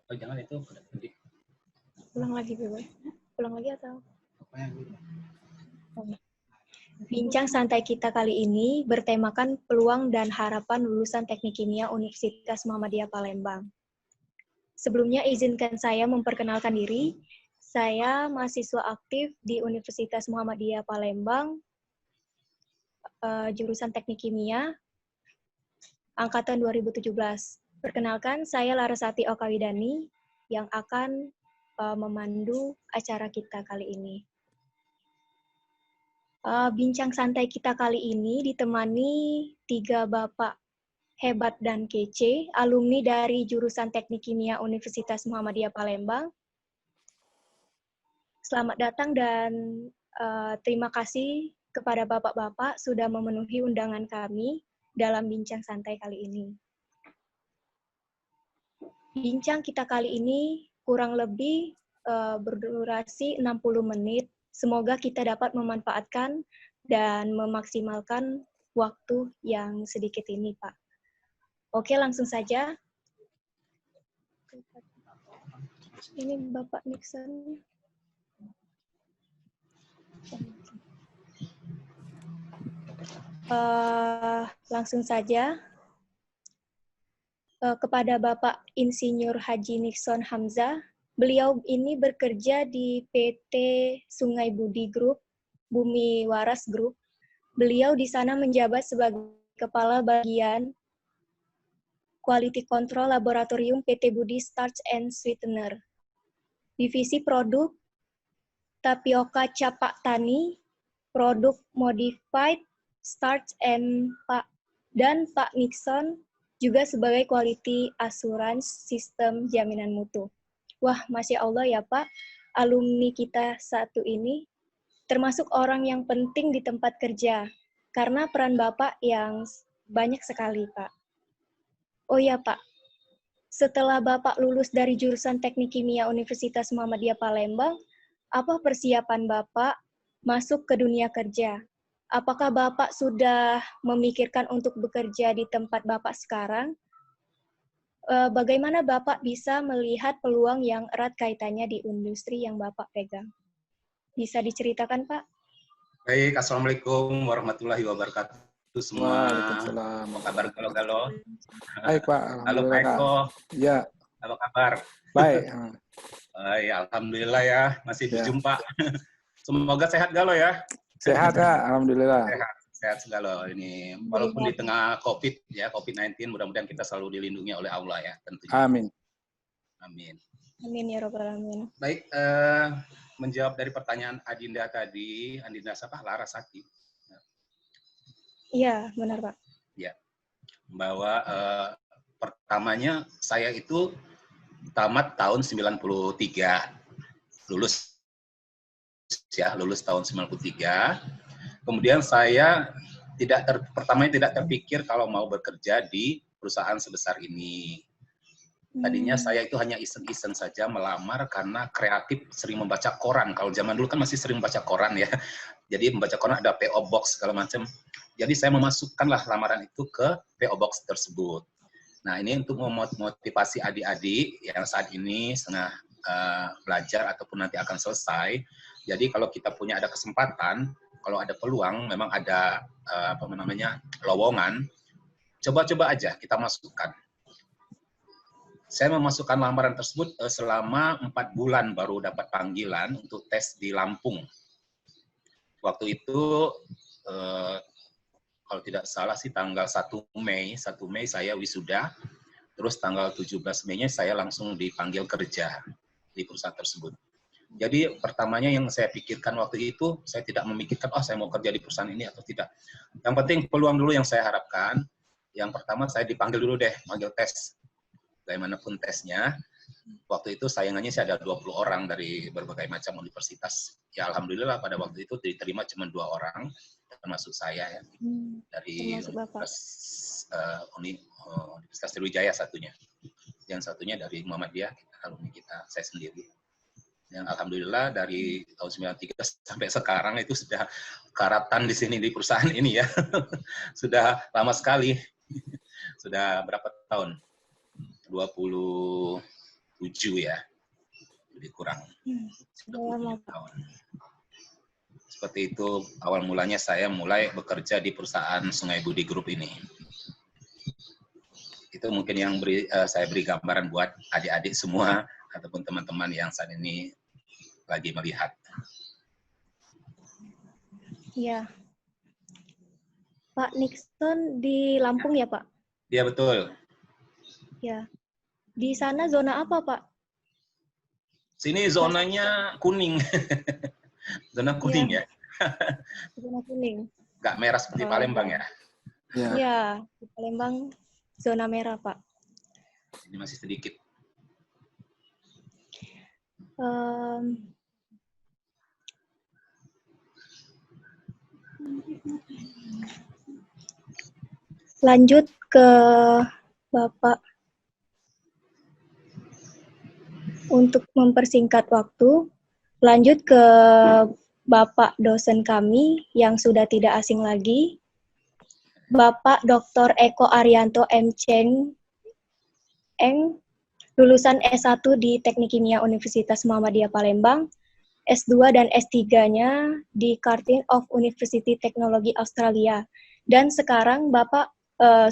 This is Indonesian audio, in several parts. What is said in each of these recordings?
Oh jangan itu udah tadi. Ulang lagi, Bebe. Ulang lagi atau? Apa yang dulu? Bincang santai kita kali ini bertemakan peluang dan harapan lulusan Teknik Kimia Universitas Muhammadiyah Palembang. Sebelumnya izinkan saya memperkenalkan diri. Saya mahasiswa aktif di Universitas Muhammadiyah Palembang, jurusan Teknik Kimia, angkatan 2017. Perkenalkan, saya Larasati Okawidani yang akan memandu acara kita kali ini. Bincang santai kita kali ini ditemani 3 bapak hebat dan kece, alumni dari jurusan Teknik Kimia Universitas Muhammadiyah Palembang. Selamat datang dan terima kasih kepada bapak-bapak sudah memenuhi undangan kami dalam bincang santai kali ini. Bincang kita kali ini kurang lebih berdurasi 60 menit. Semoga kita dapat memanfaatkan dan memaksimalkan waktu yang sedikit ini, Pak. Oke, langsung saja. Ini Bapak Nixon. Langsung saja. Kepada Bapak Insinyur Haji Nixon Hamzah. Beliau ini bekerja di PT Sungai Budi Group, Bumi Waras Group. Beliau di sana menjabat sebagai Kepala Bagian Quality Control Laboratorium PT Budi Starch and Sweetener. Divisi produk Tapioka Capak Tani, produk Modified Starch and dan Pak Nixon juga sebagai Quality Assurance Sistem Jaminan Mutu. Wah, Masya Allah ya Pak, alumni kita satu ini termasuk orang yang penting di tempat kerja, karena peran Bapak yang banyak sekali, Pak. Oh ya Pak, setelah Bapak lulus dari jurusan Teknik Kimia Universitas Muhammadiyah Palembang, apa persiapan Bapak masuk ke dunia kerja? Apakah Bapak sudah memikirkan untuk bekerja di tempat Bapak sekarang? Bagaimana Bapak bisa melihat peluang yang erat kaitannya di industri yang Bapak pegang? Bisa diceritakan, Pak? Baik, Assalamualaikum warahmatullahi wabarakatuh semua. Waalaikumsalam. Apa kabar galo-galo? Baik, Pak. Halo Pak Eko. Ya. Apa kabar? Baik. Ya, alhamdulillah ya, masih berjumpa. Semoga sehat galo ya. Sehat, Kak. Alhamdulillah. Sehat segala ini. Walaupun di tengah COVID ya, COVID-19, mudah-mudahan kita selalu dilindungi oleh Allah ya, tentunya. Amin. Amin. Amin ya Rabbal Alamin. Baik, menjawab dari pertanyaan Adinda tadi, Adinda siapa? Larasati. Iya, benar Pak. Ya, bahwa pertamanya saya itu tamat tahun 93, lulus tahun 93. Kemudian saya pertamanya tidak terpikir kalau mau bekerja di perusahaan sebesar ini. Tadinya saya itu hanya iseng-iseng saja melamar karena kreatif, sering membaca koran. Kalau zaman dulu kan masih sering membaca koran ya. Jadi membaca koran ada PO Box segala macam. Jadi saya memasukkanlah lamaran itu ke PO Box tersebut. Nah ini untuk memotivasi adik-adik yang saat ini setengah belajar ataupun nanti akan selesai. Jadi kalau kita punya ada kesempatan, kalau ada peluang, memang ada lowongan, coba-coba aja kita masukkan. Saya memasukkan lamaran tersebut selama 4 bulan baru dapat panggilan untuk tes di Lampung. Waktu itu, kalau tidak salah sih tanggal 1 Mei saya wisuda, terus tanggal 17 Mei-nya saya langsung dipanggil kerja di perusahaan tersebut. Jadi pertamanya yang saya pikirkan waktu itu, saya tidak memikirkan, saya mau kerja di perusahaan ini atau tidak. Yang penting peluang dulu yang saya harapkan. Yang pertama saya dipanggil dulu deh, panggil tes. Bagaimanapun tesnya, waktu itu sayangannya saya ada 20 orang dari berbagai macam universitas. Ya alhamdulillah pada waktu itu diterima cuma 2 orang, termasuk saya ya. Dari Universitas Sriwijaya satunya. Yang satunya dari Muhammadiyah, alumni kita, saya sendiri. Yang alhamdulillah dari tahun 93 sampai sekarang itu sudah karatan di sini di perusahaan ini ya. Sudah lama sekali. Sudah berapa tahun? 20 ya, lebih kurang Sudah lama, 27 tahun. Seperti itu awal mulanya saya mulai bekerja di perusahaan Sungai Budi Group ini. Itu mungkin yang saya beri gambaran buat adik-adik semua ataupun teman-teman yang saat ini lagi melihat. Ya. Pak Nixon di Lampung ya, Pak? Iya, betul. Ya. Di sana zona apa, Pak? Sini zonanya kuning. Zona kuning ya. Zona kuning. Nggak merah seperti Palembang ya. Iya, di Palembang zona merah, Pak. Ini masih sedikit. Lanjut ke Bapak. Untuk mempersingkat waktu, lanjut ke Bapak dosen kami yang sudah tidak asing lagi, Bapak Dr. Eko Arianto M. Cheng Eng, lulusan S1 di Teknik Kimia Universitas Muhammadiyah Palembang, S2 dan S3-nya di Carleton of University Teknologi Australia. Dan sekarang Bapak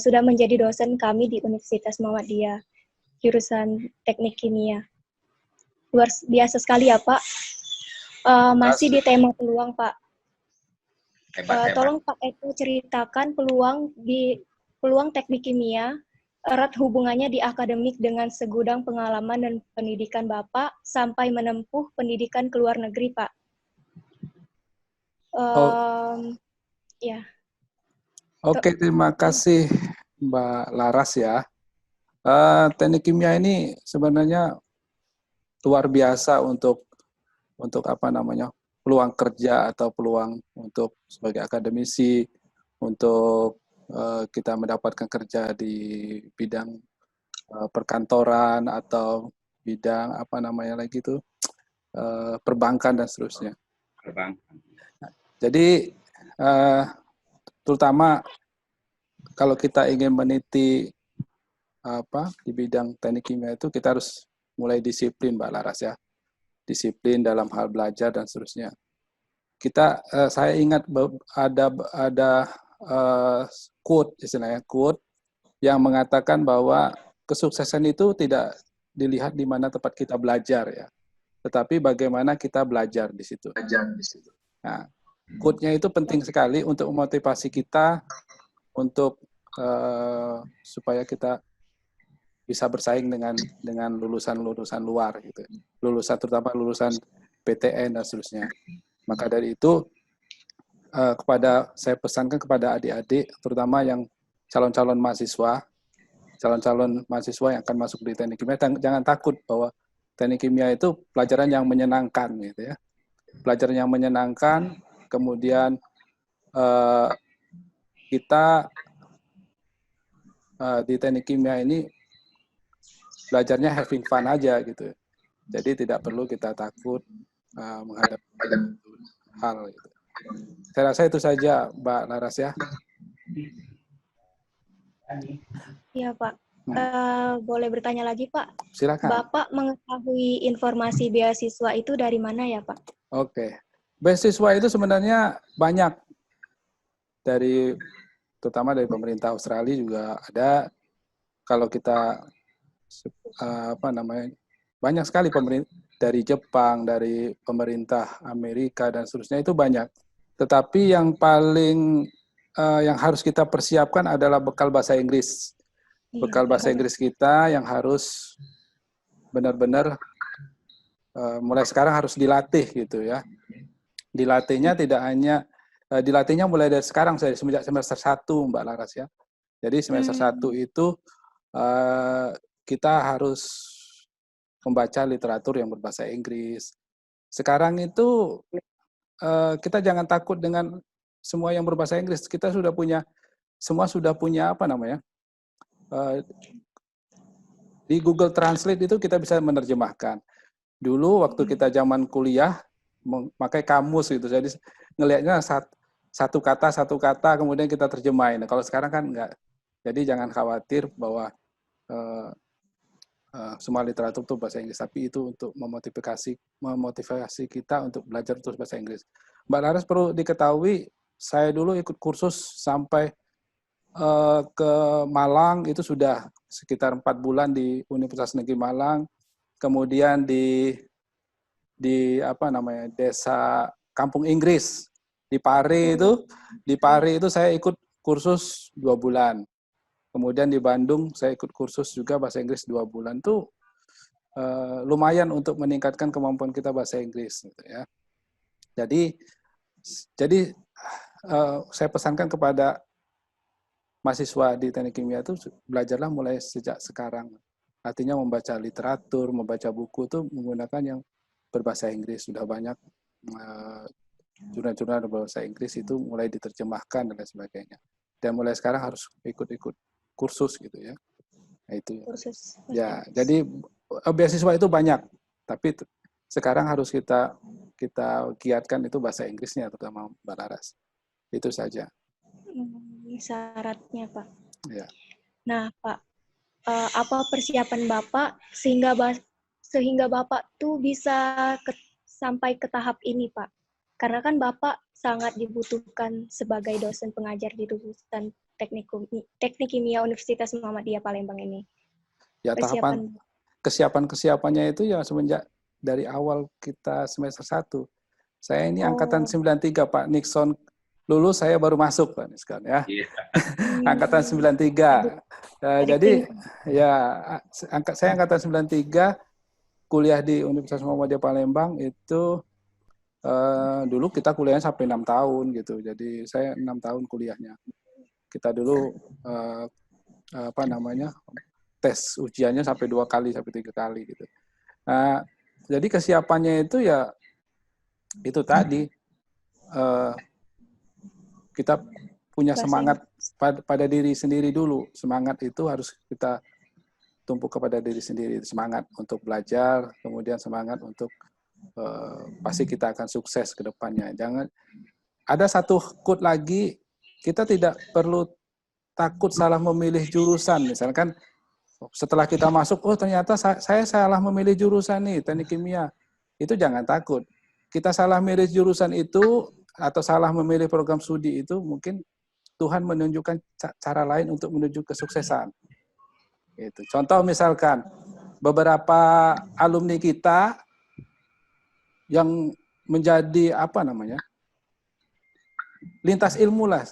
sudah menjadi dosen kami di Universitas Muhammadiyah, jurusan Teknik Kimia. Luar biasa sekali ya, Pak. Masih di tema peluang, Pak. Hebat. Tolong Pak Eko ceritakan peluang teknik kimia, erat hubungannya di akademik dengan segudang pengalaman dan pendidikan Bapak sampai menempuh pendidikan ke luar negeri, Pak. Ya. Oke, terima kasih Mbak Laras ya. Teknik kimia ini sebenarnya luar biasa untuk peluang kerja atau peluang untuk sebagai akademisi, untuk kita mendapatkan kerja di bidang perkantoran atau bidang perbankan dan seterusnya. Jadi terutama kalau kita ingin meniti di bidang teknik kimia itu kita harus mulai disiplin, Mbak Laras ya. Disiplin dalam hal belajar dan seterusnya. Saya ingat ada quote yang mengatakan bahwa kesuksesan itu tidak dilihat di mana tempat kita belajar ya, tetapi bagaimana kita belajar di situ. Nah, quote-nya itu penting sekali untuk memotivasi kita untuk supaya kita bisa bersaing dengan lulusan luar gitu. Terutama lulusan PTN dan seterusnya. Maka dari itu saya pesankan kepada adik-adik terutama yang calon-calon mahasiswa yang akan masuk di teknik kimia, jangan takut bahwa teknik kimia itu pelajaran yang menyenangkan gitu ya. Pelajaran yang menyenangkan, kemudian kita di teknik kimia ini belajarnya having fun aja gitu. Jadi tidak perlu kita takut menghadapi hal itu. Saya rasa itu saja, Mbak Laras ya. Iya, Pak. Boleh bertanya lagi, Pak? Silakan. Bapak mengetahui informasi beasiswa itu dari mana ya, Pak? Oke. Beasiswa itu sebenarnya banyak. Terutama dari pemerintah Australia juga ada. Kalau kita banyak sekali dari Jepang, dari pemerintah Amerika dan seterusnya itu banyak. Tetapi yang paling yang harus kita persiapkan adalah bekal bahasa Inggris. Bekal bahasa Inggris kita yang harus benar-benar mulai sekarang harus dilatih gitu ya. Dilatihnya mulai dari sekarang, semenjak semester 1 Mbak Laras ya. Jadi semester 1 itu kita harus membaca literatur yang berbahasa Inggris. Sekarang itu kita jangan takut dengan semua yang berbahasa Inggris. Semua sudah punya di Google Translate itu kita bisa menerjemahkan. Dulu waktu kita zaman kuliah memakai kamus gitu. Jadi ngelihatnya satu kata kemudian kita terjemahin. Nah, kalau sekarang kan enggak. Jadi jangan khawatir bahwa semua literatur itu bahasa Inggris, tapi itu untuk memotivasi kita untuk belajar terus bahasa Inggris. Mbak Laras perlu diketahui, saya dulu ikut kursus sampai ke Malang, itu sudah sekitar 4 bulan di Universitas Negeri Malang, kemudian di desa Kampung Inggris di Pare itu saya ikut kursus 2 bulan. Kemudian di Bandung saya ikut kursus juga bahasa Inggris 2 bulan. Tuh lumayan untuk meningkatkan kemampuan kita bahasa Inggris gitu ya. Jadi saya pesankan kepada mahasiswa di Teknik Kimia itu belajarlah mulai sejak sekarang. Artinya membaca literatur, membaca buku itu menggunakan yang berbahasa Inggris. Sudah banyak jurnal-jurnal berbahasa Inggris itu mulai diterjemahkan dan lain sebagainya. Dan mulai sekarang harus ikut-ikut kursus gitu ya. Nah, itu. Kursus. Ya, jadi beasiswa itu banyak, tapi sekarang harus kita giatkan itu bahasa Inggrisnya, terutama Mbak Laras. Itu saja. Syaratnya, Pak. Ya. Nah, Pak, apa persiapan Bapak sehingga Bapak tuh bisa sampai ke tahap ini, Pak? Karena kan Bapak sangat dibutuhkan sebagai dosen pengajar di jurusan Teknik Kimia Universitas Muhammadiyah Palembang ini. Ya, tahapan kesiapannya itu ya semenjak dari awal kita semester 1. Saya ini angkatan 93, Pak Nixon lulus, saya baru masuk, Pak Nixon ya. Yeah. Angkatan 93. Jadi ya saya angkatan 93, kuliah di Universitas Muhammadiyah Palembang itu dulu kita kuliahnya sampai 6 tahun gitu. Jadi saya 6 tahun kuliahnya. Kita dulu tes ujiannya sampai 2 kali sampai 3 kali gitu. Nah, jadi kesiapannya itu ya itu tadi kita punya semangat pada diri sendiri dulu. Semangat itu harus kita tumpuk kepada diri sendiri. Semangat untuk belajar, kemudian semangat untuk pasti kita akan sukses ke depannya. Jangan ada satu quote lagi, kita tidak perlu takut salah memilih jurusan. Misalkan setelah kita masuk, oh ternyata saya salah memilih jurusan nih, teknik kimia. Itu jangan takut. Kita salah memilih jurusan itu atau salah memilih program studi itu mungkin Tuhan menunjukkan cara lain untuk menuju kesuksesan. Itu. Contoh misalkan beberapa alumni kita yang menjadi lintas ilmu lah,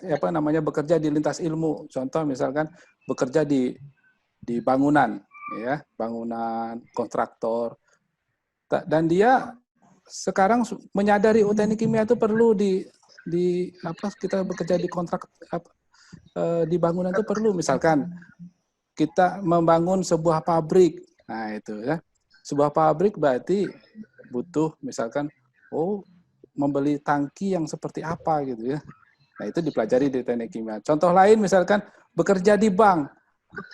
bekerja di lintas ilmu. Contoh misalkan bekerja di bangunan, ya, bangunan kontraktor. Dan dia sekarang menyadari teknik kimia itu perlu kita bekerja di kontrak di bangunan itu perlu. Misalkan kita membangun sebuah pabrik, nah itu ya, sebuah pabrik berarti butuh misalkan membeli tangki yang seperti apa gitu ya. Nah itu dipelajari di teknik kimia. Contoh lain misalkan bekerja di bank.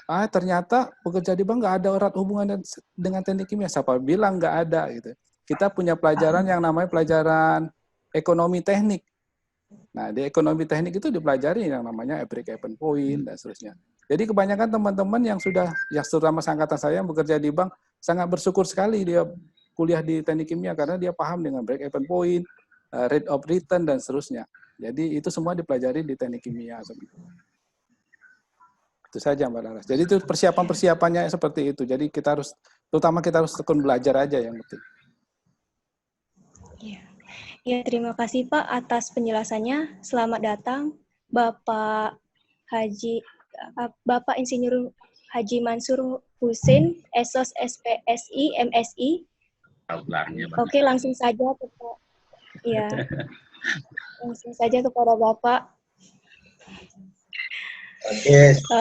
Ternyata bekerja di bank nggak ada erat hubungan dengan teknik kimia. Siapa bilang nggak ada gitu. Kita punya pelajaran yang namanya pelajaran ekonomi teknik. Nah, di ekonomi teknik itu dipelajari yang namanya break-even point dan seterusnya. Jadi kebanyakan teman-teman yang terutama angkatan saya yang bekerja di bank sangat bersyukur sekali dia kuliah di teknik kimia karena dia paham dengan break-even point, rate of return dan seterusnya. Jadi itu semua dipelajari di teknik kimia. Itu saja Mbak Laras. Jadi itu persiapannya seperti itu. Jadi kita harus tekun belajar aja yang penting. Ya, terima kasih Pak atas penjelasannya. Selamat datang Bapak Insinyur Haji Mansur Husin, Esos SPSI MSI. Oke, langsung saja kepada Bapak.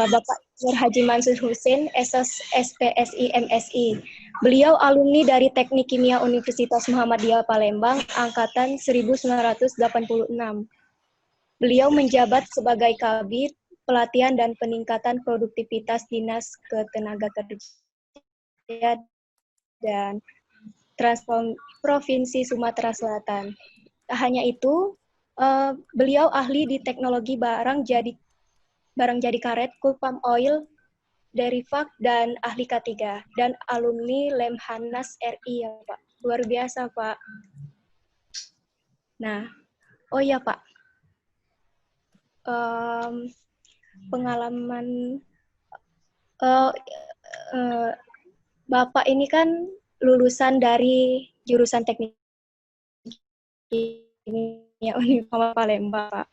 Bapak Insinyur Haji Mansur Husin, Esos SPSI MSI. Beliau alumni dari Teknik Kimia Universitas Muhammadiyah Palembang, angkatan 1986. Beliau menjabat sebagai Kabid Pelatihan dan Peningkatan Produktivitas Dinas Ketenagakerjaan dan Transformasi Provinsi Sumatera Selatan. Tak hanya itu, beliau ahli di teknologi barang jadi karet, cool palm oil, dari FAK dan ahli K3 dan alumni Lemhanas RI ya Pak. Luar biasa Pak. Nah, oh ya Pak, pengalaman Bapak ini kan lulusan dari jurusan teknik kimia Universitas Palembang Pak.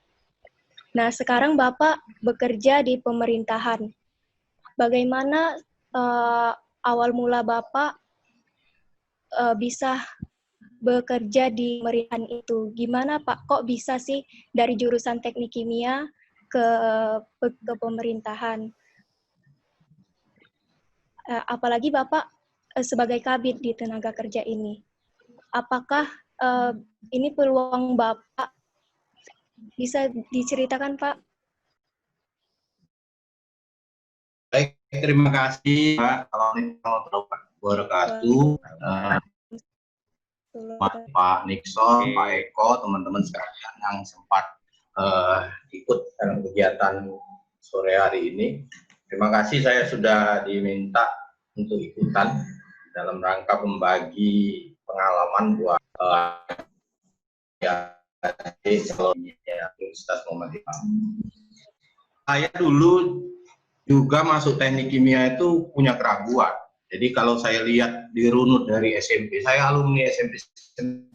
Nah, sekarang Bapak bekerja di pemerintahan. Bagaimana awal mula Bapak bisa bekerja di pemerintahan itu? Gimana Pak, kok bisa sih dari jurusan teknik kimia ke pemerintahan? Apalagi Bapak sebagai kabid di tenaga kerja ini. Apakah ini peluang Bapak? Bisa diceritakan Pak? Baik, terima kasih Pak. Assalamualaikum warahmatullahi wabarakatuh. Pak Nixon, Pak Eko, teman-teman sekalian yang sempat ikut dalam kegiatan sore hari ini. Terima kasih saya sudah diminta untuk ikutan dalam rangka membagi pengalaman buat Universitas Muhammadiyah. Saya dulu juga masuk teknik kimia itu punya keraguan. Jadi kalau saya lihat di runut dari SMP, saya alumni SMP 9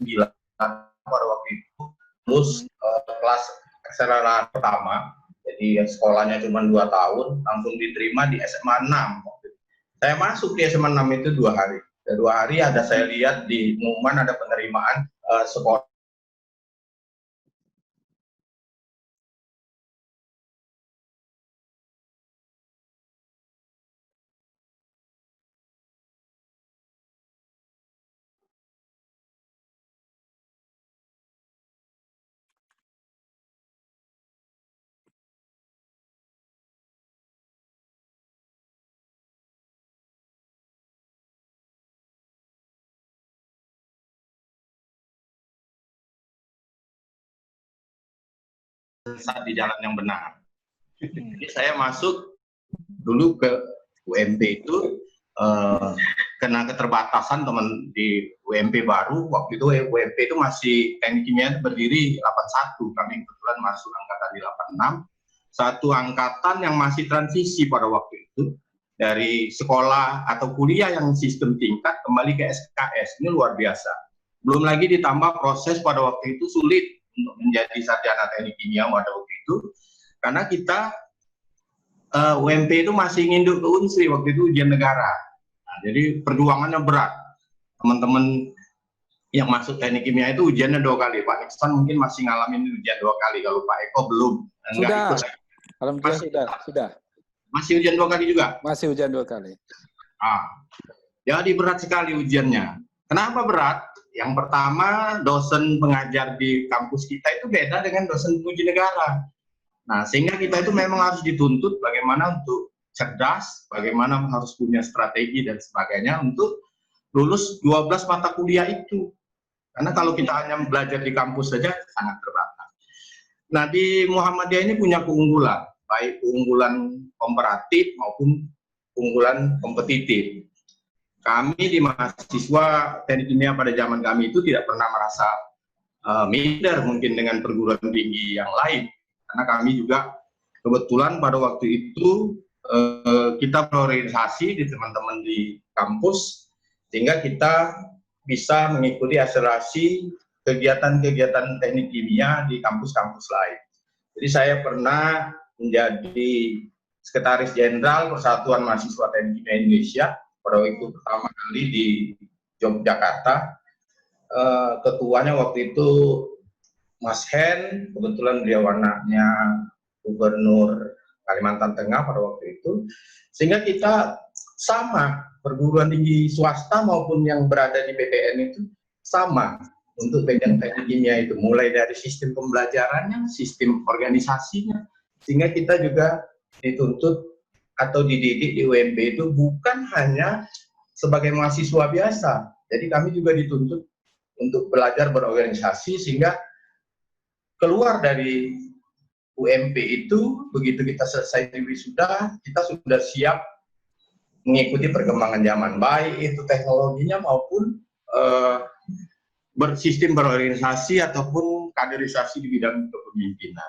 pada waktu itu, terus kelas akselerasi pertama, jadi sekolahnya cuma 2 tahun, langsung diterima di SMA 6. Saya masuk di SMA 6 itu 2 hari. Dan 2 hari ada saya lihat di pengumuman ada penerimaan sekolah. Di jalan yang benar. Jadi saya masuk dulu ke UMP itu kena keterbatasan teman di UMP baru. Waktu itu UMP itu masih teknik kimia berdiri 81. Kami kebetulan masuk angkatan di 86. Satu angkatan yang masih transisi pada waktu itu dari sekolah atau kuliah yang sistem tingkat kembali ke SKS. Ini luar biasa. Belum lagi ditambah proses pada waktu itu sulit untuk menjadi sarjana teknik kimia pada waktu itu, karena kita UMP itu masih nginduk ke Unsri, waktu itu ujian negara. Nah, jadi perjuangannya berat. Teman-teman yang masuk teknik kimia itu ujiannya 2 kali. Pak Nixon mungkin masih ngalamin ujian 2 kali, kalau Pak Eko belum. Sudah, alhamdulillah sudah. Masih ujian 2 kali juga? Masih ujian 2 kali. Jadi berat sekali ujiannya. Kenapa berat? Yang pertama, dosen pengajar di kampus kita itu beda dengan dosen uji negara. Nah, sehingga kita itu memang harus dituntut bagaimana untuk cerdas, bagaimana harus punya strategi dan sebagainya untuk lulus 12 mata kuliah itu. Karena kalau kita hanya belajar di kampus saja sangat terbatas. Nah, di Muhammadiyah ini punya keunggulan, baik keunggulan komparatif maupun keunggulan kompetitif. Kami di mahasiswa teknik kimia pada zaman kami itu tidak pernah merasa minder mungkin dengan perguruan tinggi yang lain, karena kami juga kebetulan pada waktu itu kita berorganisasi di teman-teman di kampus, sehingga kita bisa mengikuti akselerasi kegiatan-kegiatan teknik kimia di kampus-kampus lain. Jadi saya pernah menjadi Sekretaris Jenderal Persatuan Mahasiswa Teknik Kimia Indonesia pada waktu itu pertama kali di Yogyakarta. Ketuanya waktu itu Mas Hen, kebetulan beliau anaknya Gubernur Kalimantan Tengah pada waktu itu, sehingga kita sama, perguruan tinggi swasta maupun yang berada di PTN itu sama untuk pegang teknik kimia itu, mulai dari sistem pembelajarannya, sistem organisasinya, sehingga kita juga dituntut atau dididik di UMP itu bukan hanya sebagai mahasiswa biasa. Jadi kami juga dituntut untuk belajar berorganisasi, sehingga keluar dari UMP itu begitu kita selesai di wisuda, kita sudah siap mengikuti perkembangan zaman, baik itu teknologinya maupun bersistem berorganisasi ataupun kaderisasi di bidang kepemimpinan.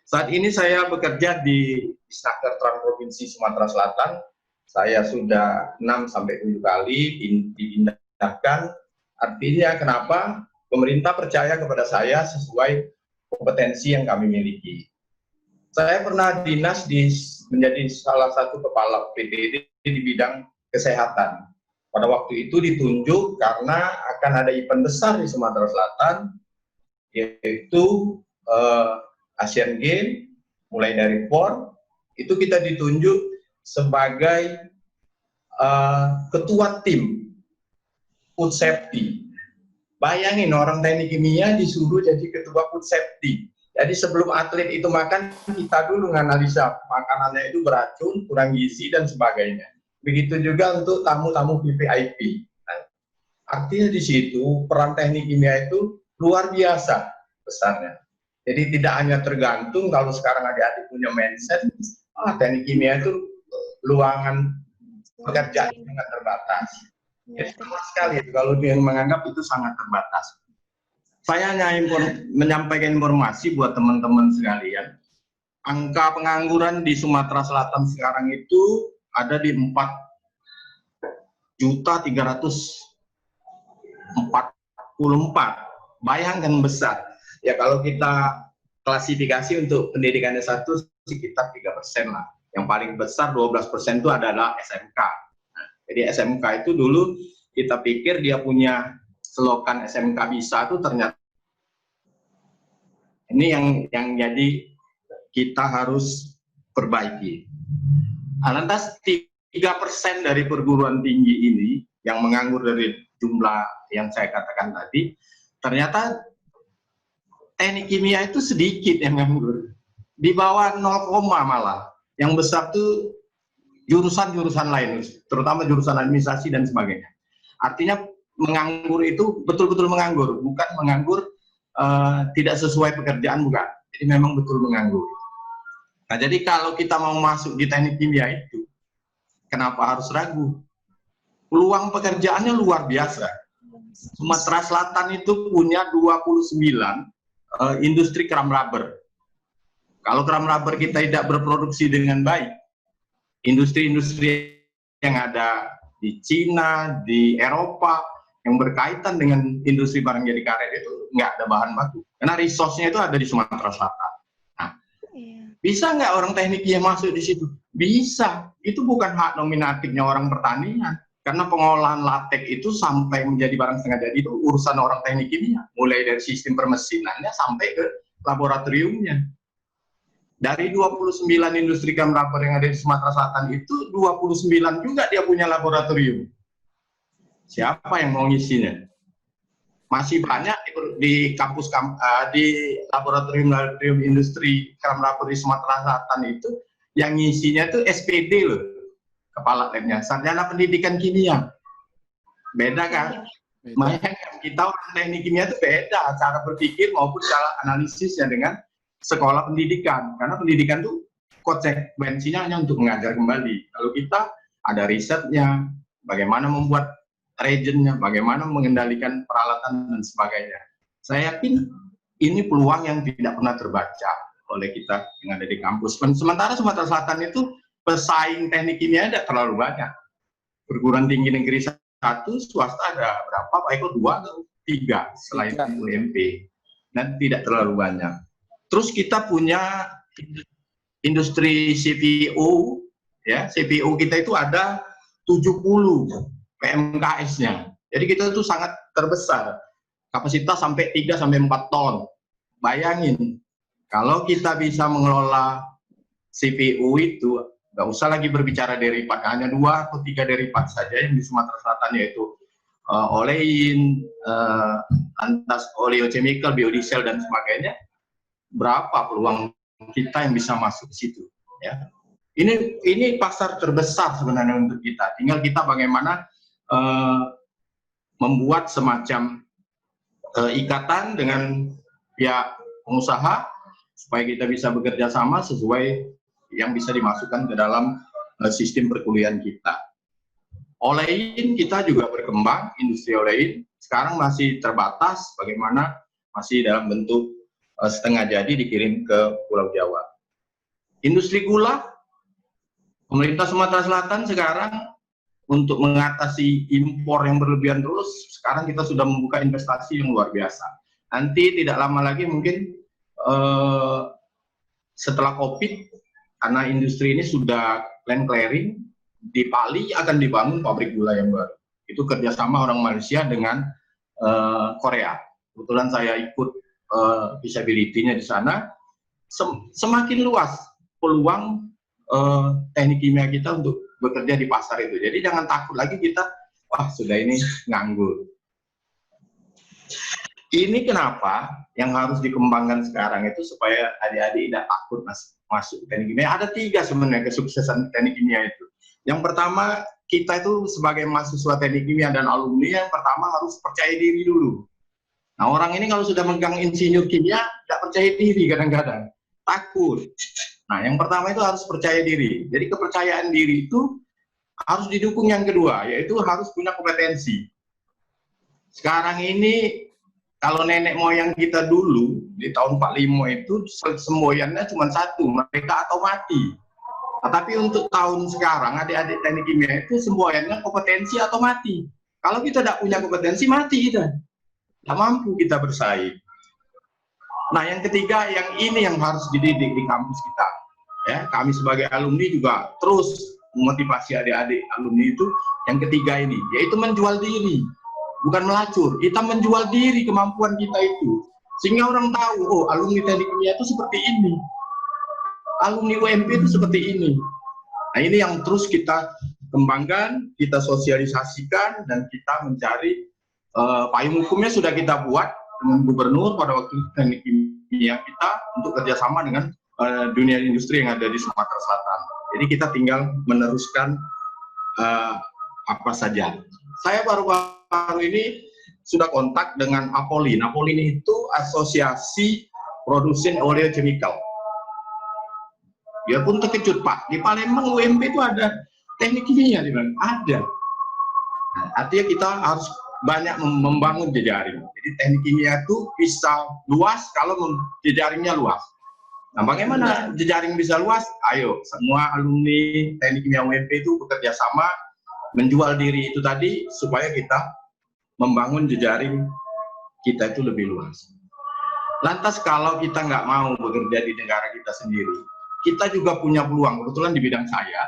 Saat ini saya bekerja di Disnaker Trans Provinsi Sumatera Selatan. Saya sudah 6-7 kali dipindahkan. Artinya kenapa? Pemerintah percaya kepada saya sesuai kompetensi yang kami miliki. Saya pernah dinas menjadi salah satu kepala PTD di bidang kesehatan. Pada waktu itu ditunjuk karena akan ada event besar di Sumatera Selatan, yaitu Asian Games, mulai dari PON, itu kita ditunjuk sebagai ketua tim food safety. Bayangin orang teknik kimia disuruh jadi ketua food safety. Jadi sebelum atlet itu makan, kita dulu menganalisa makanannya itu beracun, kurang gizi, dan sebagainya. Begitu juga untuk tamu-tamu VVIP. Nah, artinya di situ peran teknik kimia itu luar biasa besarnya. Jadi tidak hanya tergantung kalau sekarang adik-adik punya mindset, teknik kimia itu luangan pekerjaan sangat terbatas. Jadi sama sekali kalau dia menganggap itu sangat terbatas. Saya hanya menyampaikan informasi buat teman-teman sekalian. Angka pengangguran di Sumatera Selatan sekarang itu ada di 4.344. Bayangkan besar. Ya kalau kita klasifikasi untuk pendidikan S1 sekitar 3% lah. Yang paling besar 12% itu adalah SMK. Nah, jadi SMK itu dulu kita pikir dia punya selokan SMK bisa itu ternyata ini yang jadi kita harus perbaiki. Lantas 3% dari perguruan tinggi ini yang menganggur dari jumlah yang saya katakan tadi, ternyata teknik kimia itu sedikit yang nganggur. Di bawah 0, malah. Yang besar tuh jurusan-jurusan lain, terutama jurusan administrasi dan sebagainya. Artinya menganggur itu betul-betul menganggur, bukan menganggur tidak sesuai pekerjaan, bukan. Jadi memang betul menganggur. Nah, jadi kalau kita mau masuk di teknik kimia itu, kenapa harus ragu? Peluang pekerjaannya luar biasa. Sumatera Selatan itu punya 29 industri keram rubber. Kalau keram rubber kita tidak berproduksi dengan baik, industri-industri yang ada di Cina, di Eropa, yang berkaitan dengan industri barang jadi karet itu nggak ada bahan baku. Karena resource-nya itu ada di Sumatera Selatan. Nah, bisa nggak orang teknik yang masuk di situ? Bisa. Itu bukan hak nominatifnya orang pertanian. Karena pengolahan latex itu sampai menjadi barang setengah jadi itu urusan orang teknik kimia. Mulai dari sistem permesinannya sampai ke laboratoriumnya. Dari 29 industri keram rubber yang ada di Sumatera Selatan itu, 29 juga dia punya laboratorium. Siapa yang mau ngisinya? Masih banyak di kampus di laboratorium industri keram rubber di Sumatera Selatan itu yang ngisinya itu SPD loh, kepala labnya, sarjana pendidikan kimia. Beda kan? Makanya kita orang teknik kimia itu beda cara berpikir maupun cara analisisnya dengan sekolah pendidikan. Karena pendidikan itu konsekuensinya hanya untuk mengajar kembali. Kalau kita ada risetnya, bagaimana membuat reagentnya, bagaimana mengendalikan peralatan dan sebagainya. Saya yakin ini peluang yang tidak pernah terbaca oleh kita yang ada di kampus. Sementara Sumatera Selatan itu pesaing teknik kimia tidak terlalu banyak. Perguruan tinggi negeri 1, swasta ada berapa? Pak Eko 2 atau 3 selain UMP. Dan tidak terlalu banyak. Terus kita punya industri CPO, ya, CPO kita itu ada 70 PMKS-nya. Jadi kita itu sangat terbesar. Kapasitas sampai 3-4 ton. Bayangin, kalau kita bisa mengelola CPO itu, nggak usah lagi berbicara derivat, hanya 2 atau 3 derivat saja yang di Sumatera Selatan, yaitu olein, lantas oleochemical, biodiesel, dan sebagainya. Berapa peluang kita yang bisa masuk ke situ? Ya. Ini pasar terbesar sebenarnya untuk kita. Tinggal kita bagaimana membuat semacam ikatan dengan pihak pengusaha supaya kita bisa bekerja sama sesuai yang bisa dimasukkan ke dalam sistem perkuliahan kita. Olein kita juga berkembang, industri olein sekarang masih terbatas, bagaimana masih dalam bentuk setengah jadi dikirim ke Pulau Jawa. Industri gula, pemerintah Sumatera Selatan sekarang untuk mengatasi impor yang berlebihan terus, sekarang kita sudah membuka investasi yang luar biasa. Nanti tidak lama lagi mungkin setelah COVID, karena industri ini sudah land clearing, di Pali akan dibangun pabrik gula yang baru. Itu kerjasama orang Malaysia dengan Korea. Kebetulan saya ikut visibility-nya di sana. Semakin luas peluang teknik kimia kita untuk bekerja di pasar itu. Jadi jangan takut lagi kita, wah sudah ini nganggur. Ini kenapa yang harus dikembangkan sekarang itu supaya adik-adik tidak takut masuk teknik kimia. Ada 3 sebenarnya kesuksesan teknik kimia itu. Yang pertama, kita itu sebagai mahasiswa teknik kimia dan alumni, yang pertama harus percaya diri dulu. Nah, orang ini kalau sudah megang insinyur kimia, tidak percaya diri kadang-kadang, takut. Nah, yang pertama itu harus percaya diri. Jadi kepercayaan diri itu harus didukung yang kedua, yaitu harus punya kompetensi. Sekarang ini, kalau nenek moyang kita dulu, di tahun 45 itu, semboyannya cuma satu, merdeka atau mati. Nah, tapi untuk tahun sekarang, adik-adik teknik kimia itu semboyannya kompetensi atau mati. Kalau kita tidak punya kompetensi, mati kita. Tidak mampu kita bersaing. Nah, yang ketiga, yang ini yang harus dididik di kampus kita. Ya, kami sebagai alumni juga terus memotivasi adik-adik alumni itu yang ketiga ini, yaitu menjual diri. Bukan melacur, kita menjual diri kemampuan kita itu. Sehingga orang tahu, oh alumni teknik kimia itu seperti ini. Alumni UMP itu seperti ini. Nah, ini yang terus kita kembangkan, kita sosialisasikan, dan kita mencari payung hukumnya sudah kita buat dengan gubernur pada waktu teknik kimia kita untuk kerjasama dengan dunia industri yang ada di Sumatera Selatan. Jadi kita tinggal meneruskan apa saja. Saya baru-baru ini sudah kontak dengan Apolin. Apolin itu asosiasi produsen oleochemical. Dia pun terkejut, Pak, di Palembang UMP itu ada teknik kimia, ada. Nah, artinya kita harus banyak membangun jejaring. Jadi teknik kimia itu bisa luas kalau jejaringnya luas. Nah, bagaimana jejaring bisa luas? Ayo, semua alumni teknik kimia UMP itu bekerja sama, menjual diri itu tadi, supaya kita membangun jejaring kita itu lebih luas. Lantas kalau kita nggak mau bekerja di negara kita sendiri, kita juga punya peluang. Kebetulan di bidang saya,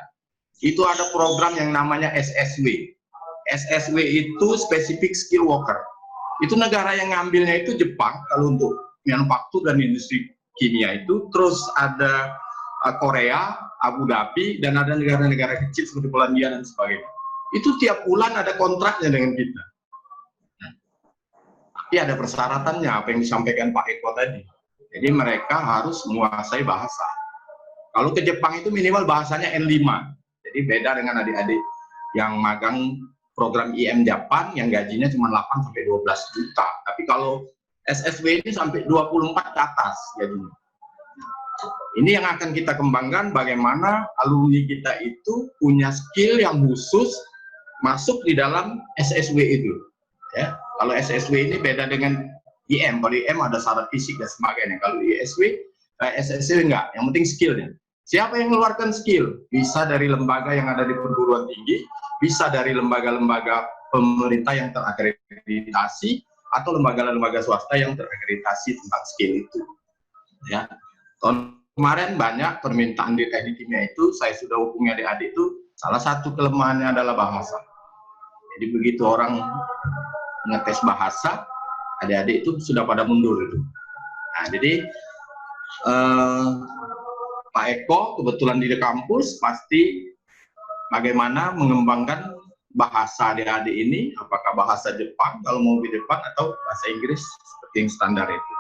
itu ada program yang namanya SSW. SSW itu Specific Skill Worker. Itu negara yang ngambilnya itu Jepang, kalau untuk manufaktur dan industri kimia itu. Terus ada Korea, Abu Dhabi, dan ada negara-negara kecil seperti Polandia dan sebagainya. Itu tiap bulan ada kontraknya dengan kita. Tapi ada persyaratannya, apa yang disampaikan Pak Eko tadi. Jadi mereka harus menguasai bahasa. Kalau ke Jepang itu minimal bahasanya N5. Jadi beda dengan adik-adik yang magang program IM Japan yang gajinya cuma 8-12 juta. Tapi kalau SSW ini sampai 24 ke atas gajinya. Ini yang akan kita kembangkan, bagaimana alumni kita itu punya skill yang khusus masuk di dalam SSW itu. Ya, kalau SSW ini beda dengan IM. Kalau IM ada syarat fisik dan sebagainya. Kalau SSW enggak, yang penting skillnya. Siapa yang mengeluarkan skill? Bisa dari lembaga yang ada di perguruan tinggi, bisa dari lembaga-lembaga pemerintah yang terakreditasi, atau lembaga-lembaga swasta yang terakreditasi tentang skill itu. Ya, tahun kemarin banyak permintaan di teknik kimia itu, saya sudah hubungi adik-adik itu, salah satu kelemahannya adalah bahasa. Jadi begitu orang ngetes bahasa, adik-adik itu sudah pada mundur itu. Nah, jadi Pak Eko kebetulan di kampus pasti bagaimana mengembangkan bahasa adik-adik ini, apakah bahasa Jepang kalau mau di Jepang atau bahasa Inggris seperti yang standar itu.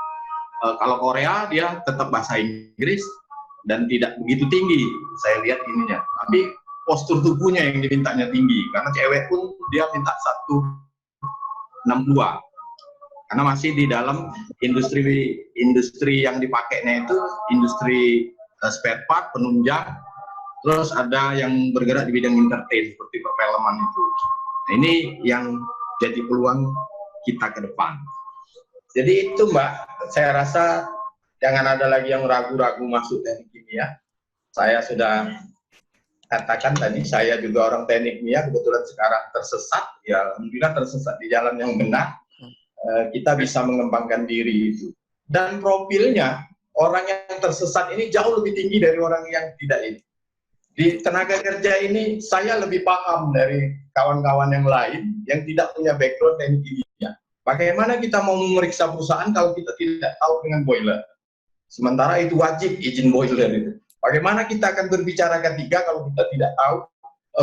Kalau Korea dia tetap bahasa Inggris dan tidak begitu tinggi, saya lihat ininya. Tapi postur tubuhnya yang dimintanya tinggi, karena cewek pun dia minta 162. Karena masih di dalam industri yang dipakainya itu industri spare part, penunjang, terus ada yang bergerak di bidang entertain seperti perfilman itu. Nah, ini yang jadi peluang kita ke depan. Jadi itu Mbak, saya rasa jangan ada lagi yang ragu-ragu masuk teknik kimia. Saya sudah katakan tadi, saya juga orang teknik kimia, kebetulan sekarang tersesat, ya alhamdulillah tersesat di jalan yang benar. Kita bisa mengembangkan diri itu. Dan profilnya, orang yang tersesat ini jauh lebih tinggi dari orang yang tidak ini. Di tenaga kerja ini, saya lebih paham dari kawan-kawan yang lain yang tidak punya background teknik kimia. Bagaimana kita mau memeriksa perusahaan kalau kita tidak tahu dengan boiler? Sementara itu wajib izin boiler itu. Bagaimana kita akan berbicara ketiga kalau kita tidak tahu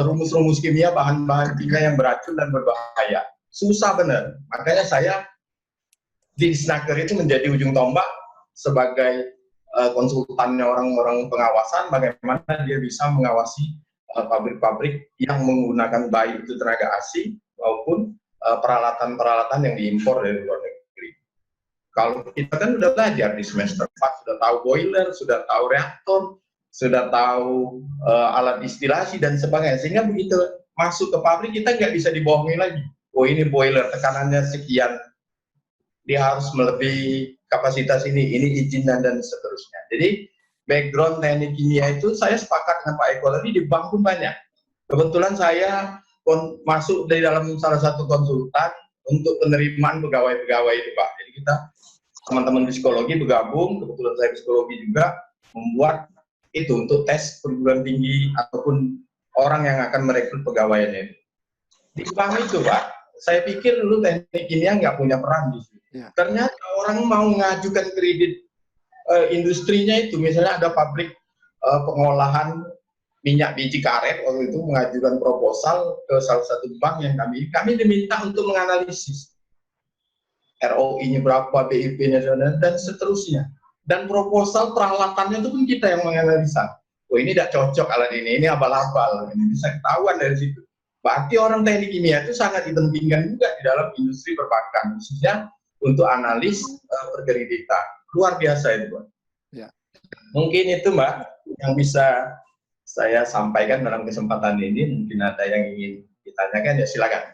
rumus-rumus kimia, bahan-bahan kimia yang beracun dan berbahaya? Susah benar. Makanya saya di Disnaker itu menjadi ujung tombak sebagai konsultannya orang-orang pengawasan, bagaimana dia bisa mengawasi pabrik-pabrik yang menggunakan baik itu tenaga asing maupun peralatan-peralatan yang diimpor dari luar negeri. Kalau kita kan sudah belajar di semester 4, sudah tahu boiler, sudah tahu reaktor, sudah tahu alat distilasi dan sebagainya, sehingga begitu masuk ke pabrik kita nggak bisa dibohongi lagi. Oh ini boiler tekanannya sekian, dia harus melebihi kapasitas ini izin dan seterusnya. Jadi background teknik kimia itu saya sepakat dengan Pak Eko tadi di bank pun banyak. Kebetulan saya masuk dari dalam salah satu konsultan untuk penerimaan pegawai-pegawai itu Pak. Jadi kita teman-teman psikologi bergabung, kebetulan saya psikologi juga, membuat itu untuk tes perguruan tinggi ataupun orang yang akan merekrut pegawainya itu. Di bank itu Pak, saya pikir dulu teknik kimia nggak punya peran di situ. Ya. Ternyata orang mau mengajukan kredit industrinya itu, misalnya ada pabrik pengolahan minyak biji karet, waktu itu mengajukan proposal ke salah satu bank yang kami diminta untuk menganalisis ROI-nya berapa, BIP-nya dan seterusnya. Dan proposal peralatannya itu pun kita yang menganalisa. Oh ini tidak cocok alat ini abal-abal, ini bisa ketahuan dari situ. Berarti orang teknik kimia itu sangat dipentingkan juga di dalam industri perbankan, khususnya untuk analis perkreditan. Luar biasa itu, Pak. Ya. Mungkin itu, Mbak, yang bisa saya sampaikan dalam kesempatan ini. Mungkin ada yang ingin ditanyakan, ya silakan.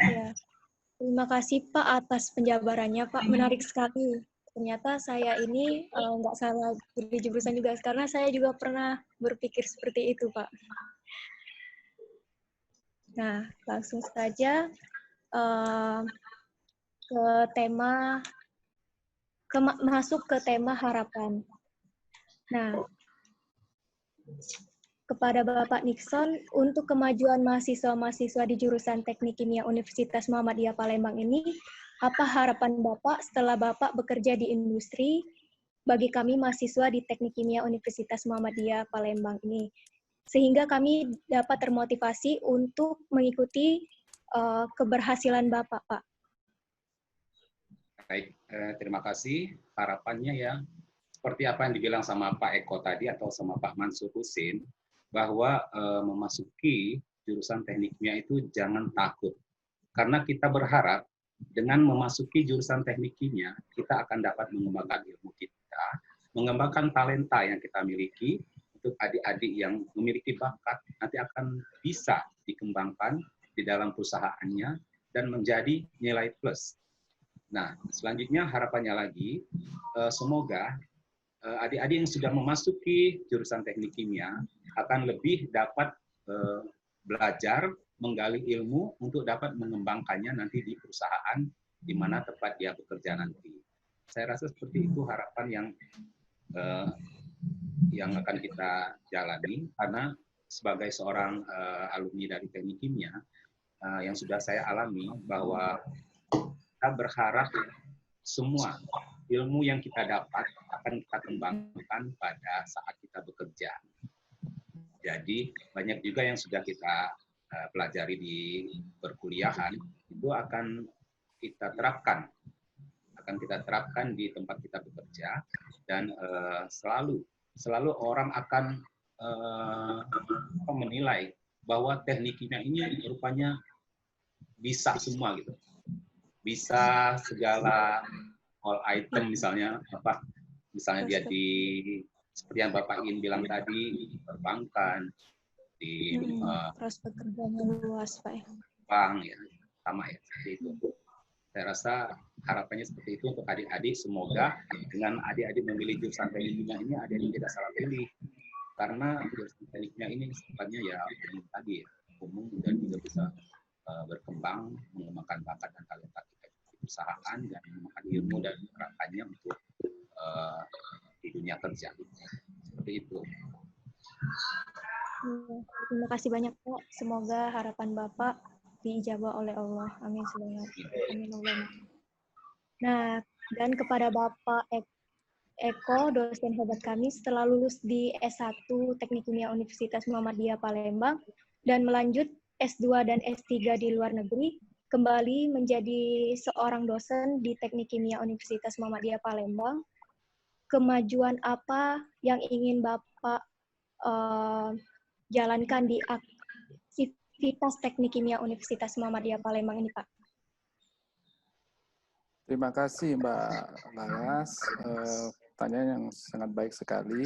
Ya. Terima kasih Pak atas penjabarannya, Pak. Menarik sekali. Ternyata saya ini nggak salah pilih jurusan juga, karena saya juga pernah berpikir seperti itu, Pak. Nah, langsung saja masuk ke tema harapan. Nah, kepada Bapak Nixon, untuk kemajuan mahasiswa-mahasiswa di jurusan Teknik Kimia Universitas Muhammadiyah Palembang ini, apa harapan Bapak setelah Bapak bekerja di industri bagi kami mahasiswa di Teknik Kimia Universitas Muhammadiyah Palembang ini, sehingga kami dapat termotivasi untuk mengikuti keberhasilan Bapak, Pak? Baik, terima kasih. Harapannya ya, seperti apa yang dibilang sama Pak Eko tadi atau sama Pak Mansur Husin, bahwa memasuki jurusan teknik kimia itu jangan takut. Karena kita berharap dengan memasuki jurusan teknik kimia, kita akan dapat mengembangkan ilmu kita, mengembangkan talenta yang kita miliki. Untuk adik-adik yang memiliki bakat, nanti akan bisa dikembangkan di dalam perusahaannya dan menjadi nilai plus. Nah, selanjutnya harapannya lagi, semoga adik-adik yang sudah memasuki jurusan teknik kimia akan lebih dapat belajar, menggali ilmu untuk dapat mengembangkannya nanti di perusahaan di mana tempat dia bekerja nanti. Saya rasa seperti itu harapan yang akan kita jalani, karena sebagai seorang alumni dari teknik kimia yang sudah saya alami bahwa kita berharap semua ilmu yang kita dapat akan kita kembangkan pada saat kita bekerja. Jadi banyak juga yang sudah kita pelajari di perkuliahan itu akan kita terapkan di tempat kita bekerja, dan selalu orang akan menilai bahwa teknik kimia ini rupanya bisa semua gitu. Bisa segala all item, misalnya dia di seperti yang Bapak ingin bilang tadi, di perbankan, di prospek kerjanya luas, Pak. Jepang ya, sama ya seperti itu. Saya rasa harapannya seperti itu untuk adik-adik. Semoga dengan adik-adik memilih jurusan teknik kimia ini, adik-adik tidak salah pilih. Karena jurusan teknik kimia ini sifatnya ya yang tadi ya, umum dan juga bisa berkembang, mengembangkan bakat dan talenta kita di perusahaan dan mengembangkan ilmu dan gerakannya untuk di dunia kerja. Seperti itu. Terima kasih banyak, Pak. Semoga harapan Bapak diijabah oleh Allah. Amin. Amin. Nah, dan kepada Bapak Eko, dosen hebat kami, setelah lulus di S1 Teknik Kimia Universitas Muhammadiyah Palembang dan melanjut S2 dan S3 di luar negeri, kembali menjadi seorang dosen di Teknik Kimia Universitas Muhammadiyah Palembang. Kemajuan apa yang ingin Bapak jalankan di aktivitas Teknik Kimia Universitas Muhammadiyah Palembang ini, Pak? Terima kasih Mbak Laras. Pertanyaan yang sangat baik sekali.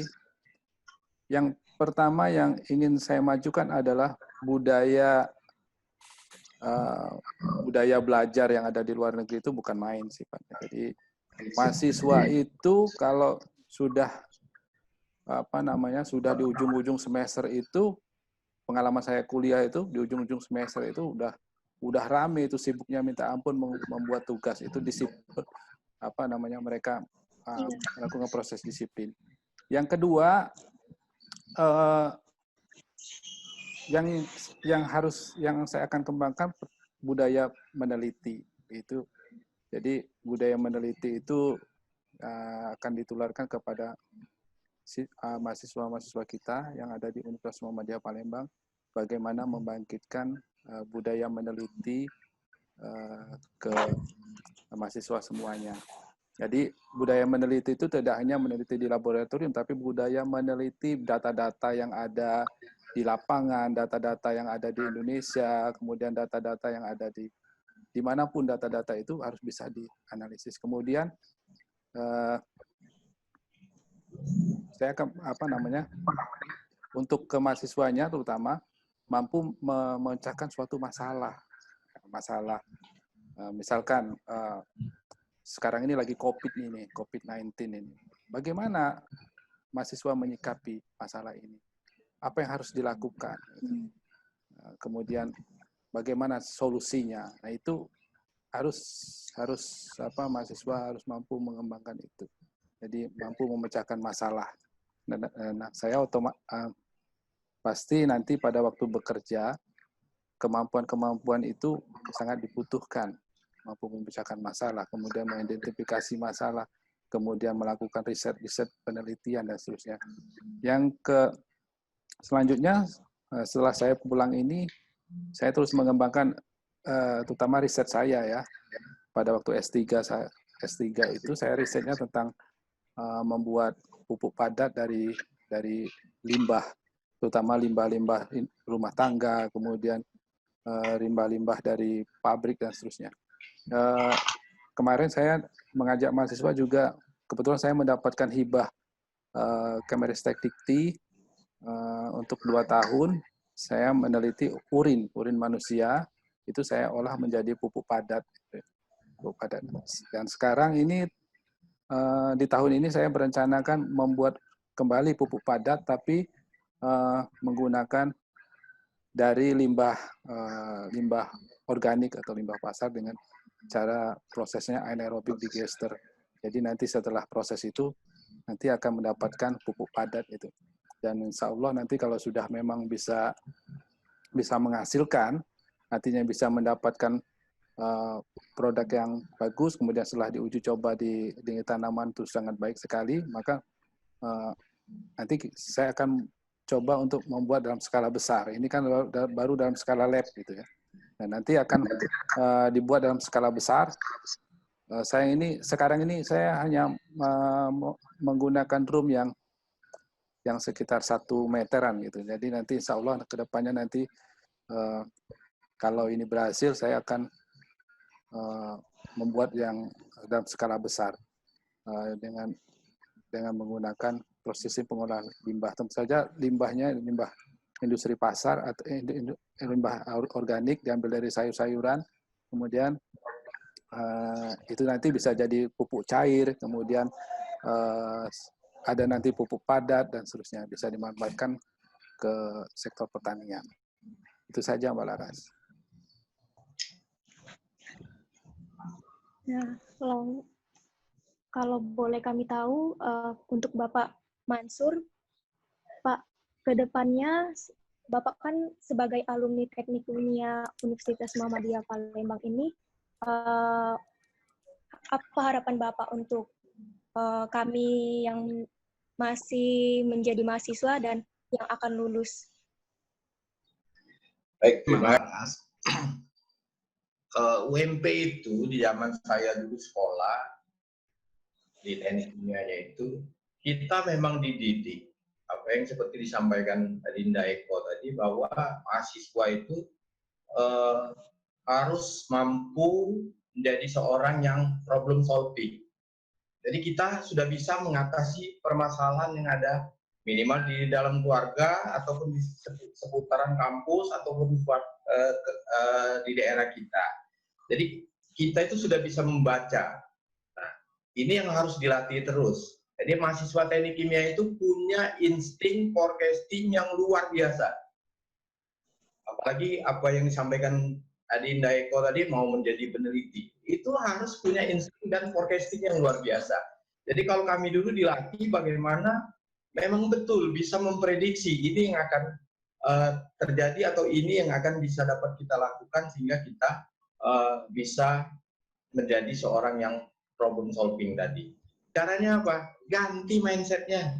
Yang pertama yang ingin saya majukan adalah budaya belajar yang ada di luar negeri itu bukan main sifatnya. Jadi mahasiswa itu kalau sudah sudah di ujung-ujung semester itu, pengalaman saya kuliah itu di ujung-ujung semester itu udah rame itu, sibuknya minta ampun membuat tugas itu, disiplin mereka melakukan proses disiplin. Yang kedua, yang saya akan kembangkan budaya meneliti itu. Jadi budaya meneliti itu akan ditularkan kepada mahasiswa-mahasiswa kita yang ada di Universitas Muhammadiyah Palembang, bagaimana membangkitkan budaya meneliti ke mahasiswa semuanya. Jadi budaya meneliti itu tidak hanya meneliti di laboratorium, tapi budaya meneliti data-data yang ada di lapangan, data-data yang ada di Indonesia, kemudian data-data yang ada di dimanapun data-data itu harus bisa dianalisis. Kemudian saya untuk ke mahasiswanya terutama mampu memecahkan suatu masalah. Misalkan sekarang ini lagi COVID-19 ini. Bagaimana mahasiswa menyikapi masalah ini? Apa yang harus dilakukan? Kemudian bagaimana solusinya? Nah, itu mahasiswa harus mampu mengembangkan itu. Jadi mampu memecahkan masalah. Nah, saya pasti nanti pada waktu bekerja kemampuan itu sangat dibutuhkan, mampu memecahkan masalah, kemudian mengidentifikasi masalah, kemudian melakukan riset penelitian dan seterusnya. Selanjutnya setelah saya pulang ini, saya terus mengembangkan terutama riset saya ya. Pada waktu S3 itu saya risetnya tentang membuat pupuk padat dari limbah, terutama limbah-limbah rumah tangga, kemudian limbah-limbah dari pabrik dan seterusnya. Kemarin saya mengajak mahasiswa juga, kebetulan saya mendapatkan hibah Kemenristek Dikti untuk 2 tahun. Saya meneliti urin manusia, itu saya olah menjadi pupuk padat. Dan sekarang ini di tahun ini saya berencanakan membuat kembali pupuk padat, tapi menggunakan dari limbah organik atau limbah pasar dengan cara prosesnya anaerobic digester. Jadi nanti setelah proses itu nanti akan mendapatkan pupuk padat itu. Dan insya Allah nanti kalau sudah memang bisa menghasilkan, nantinya bisa mendapatkan produk yang bagus, kemudian setelah diuji coba di tanaman itu sangat baik sekali, maka nanti saya akan coba untuk membuat dalam skala besar. Ini kan baru dalam skala lab gitu ya. Dan nanti akan dibuat dalam skala besar. Sekarang ini saya hanya menggunakan drum yang sekitar 1 meteran gitu. Jadi nanti insya Allah ke depannya nanti kalau ini berhasil saya akan membuat yang dalam skala besar dengan menggunakan prosesi pengolahan limbah. Tentu saja limbahnya limbah industri pasar atau limbah organik diambil dari sayur-sayuran, kemudian itu nanti bisa jadi pupuk cair, kemudian ada nanti pupuk padat dan seterusnya, bisa dimanfaatkan ke sektor pertanian. Itu saja Mbak Laras. Nah, kalau boleh kami tahu, untuk Bapak Mansur, Pak, ke depannya Bapak kan sebagai alumni Teknik Kimia Universitas Muhammadiyah Palembang ini, apa harapan Bapak untuk kami yang masih menjadi mahasiswa dan yang akan lulus? Baik, terima kasih. UMP itu di zaman saya dulu sekolah di teknik kimianya itu, kita memang dididik apa yang seperti disampaikan Dinda Eko tadi, bahwa mahasiswa itu harus mampu menjadi seorang yang problem solving. Jadi kita sudah bisa mengatasi permasalahan yang ada minimal di dalam keluarga ataupun di seputaran kampus ataupun di daerah kita. Jadi kita itu sudah bisa membaca. Nah, ini yang harus dilatih terus. Jadi mahasiswa teknik kimia itu punya insting forecasting yang luar biasa. Apalagi apa yang disampaikan Adinda Eko tadi, mau menjadi peneliti. Itu harus punya insting dan forecasting yang luar biasa. Jadi kalau kami dulu dilatih bagaimana memang betul bisa memprediksi ini yang akan terjadi atau ini yang akan bisa dapat kita lakukan sehingga kita bisa menjadi seorang yang problem solving tadi. Caranya apa? Ganti mindsetnya.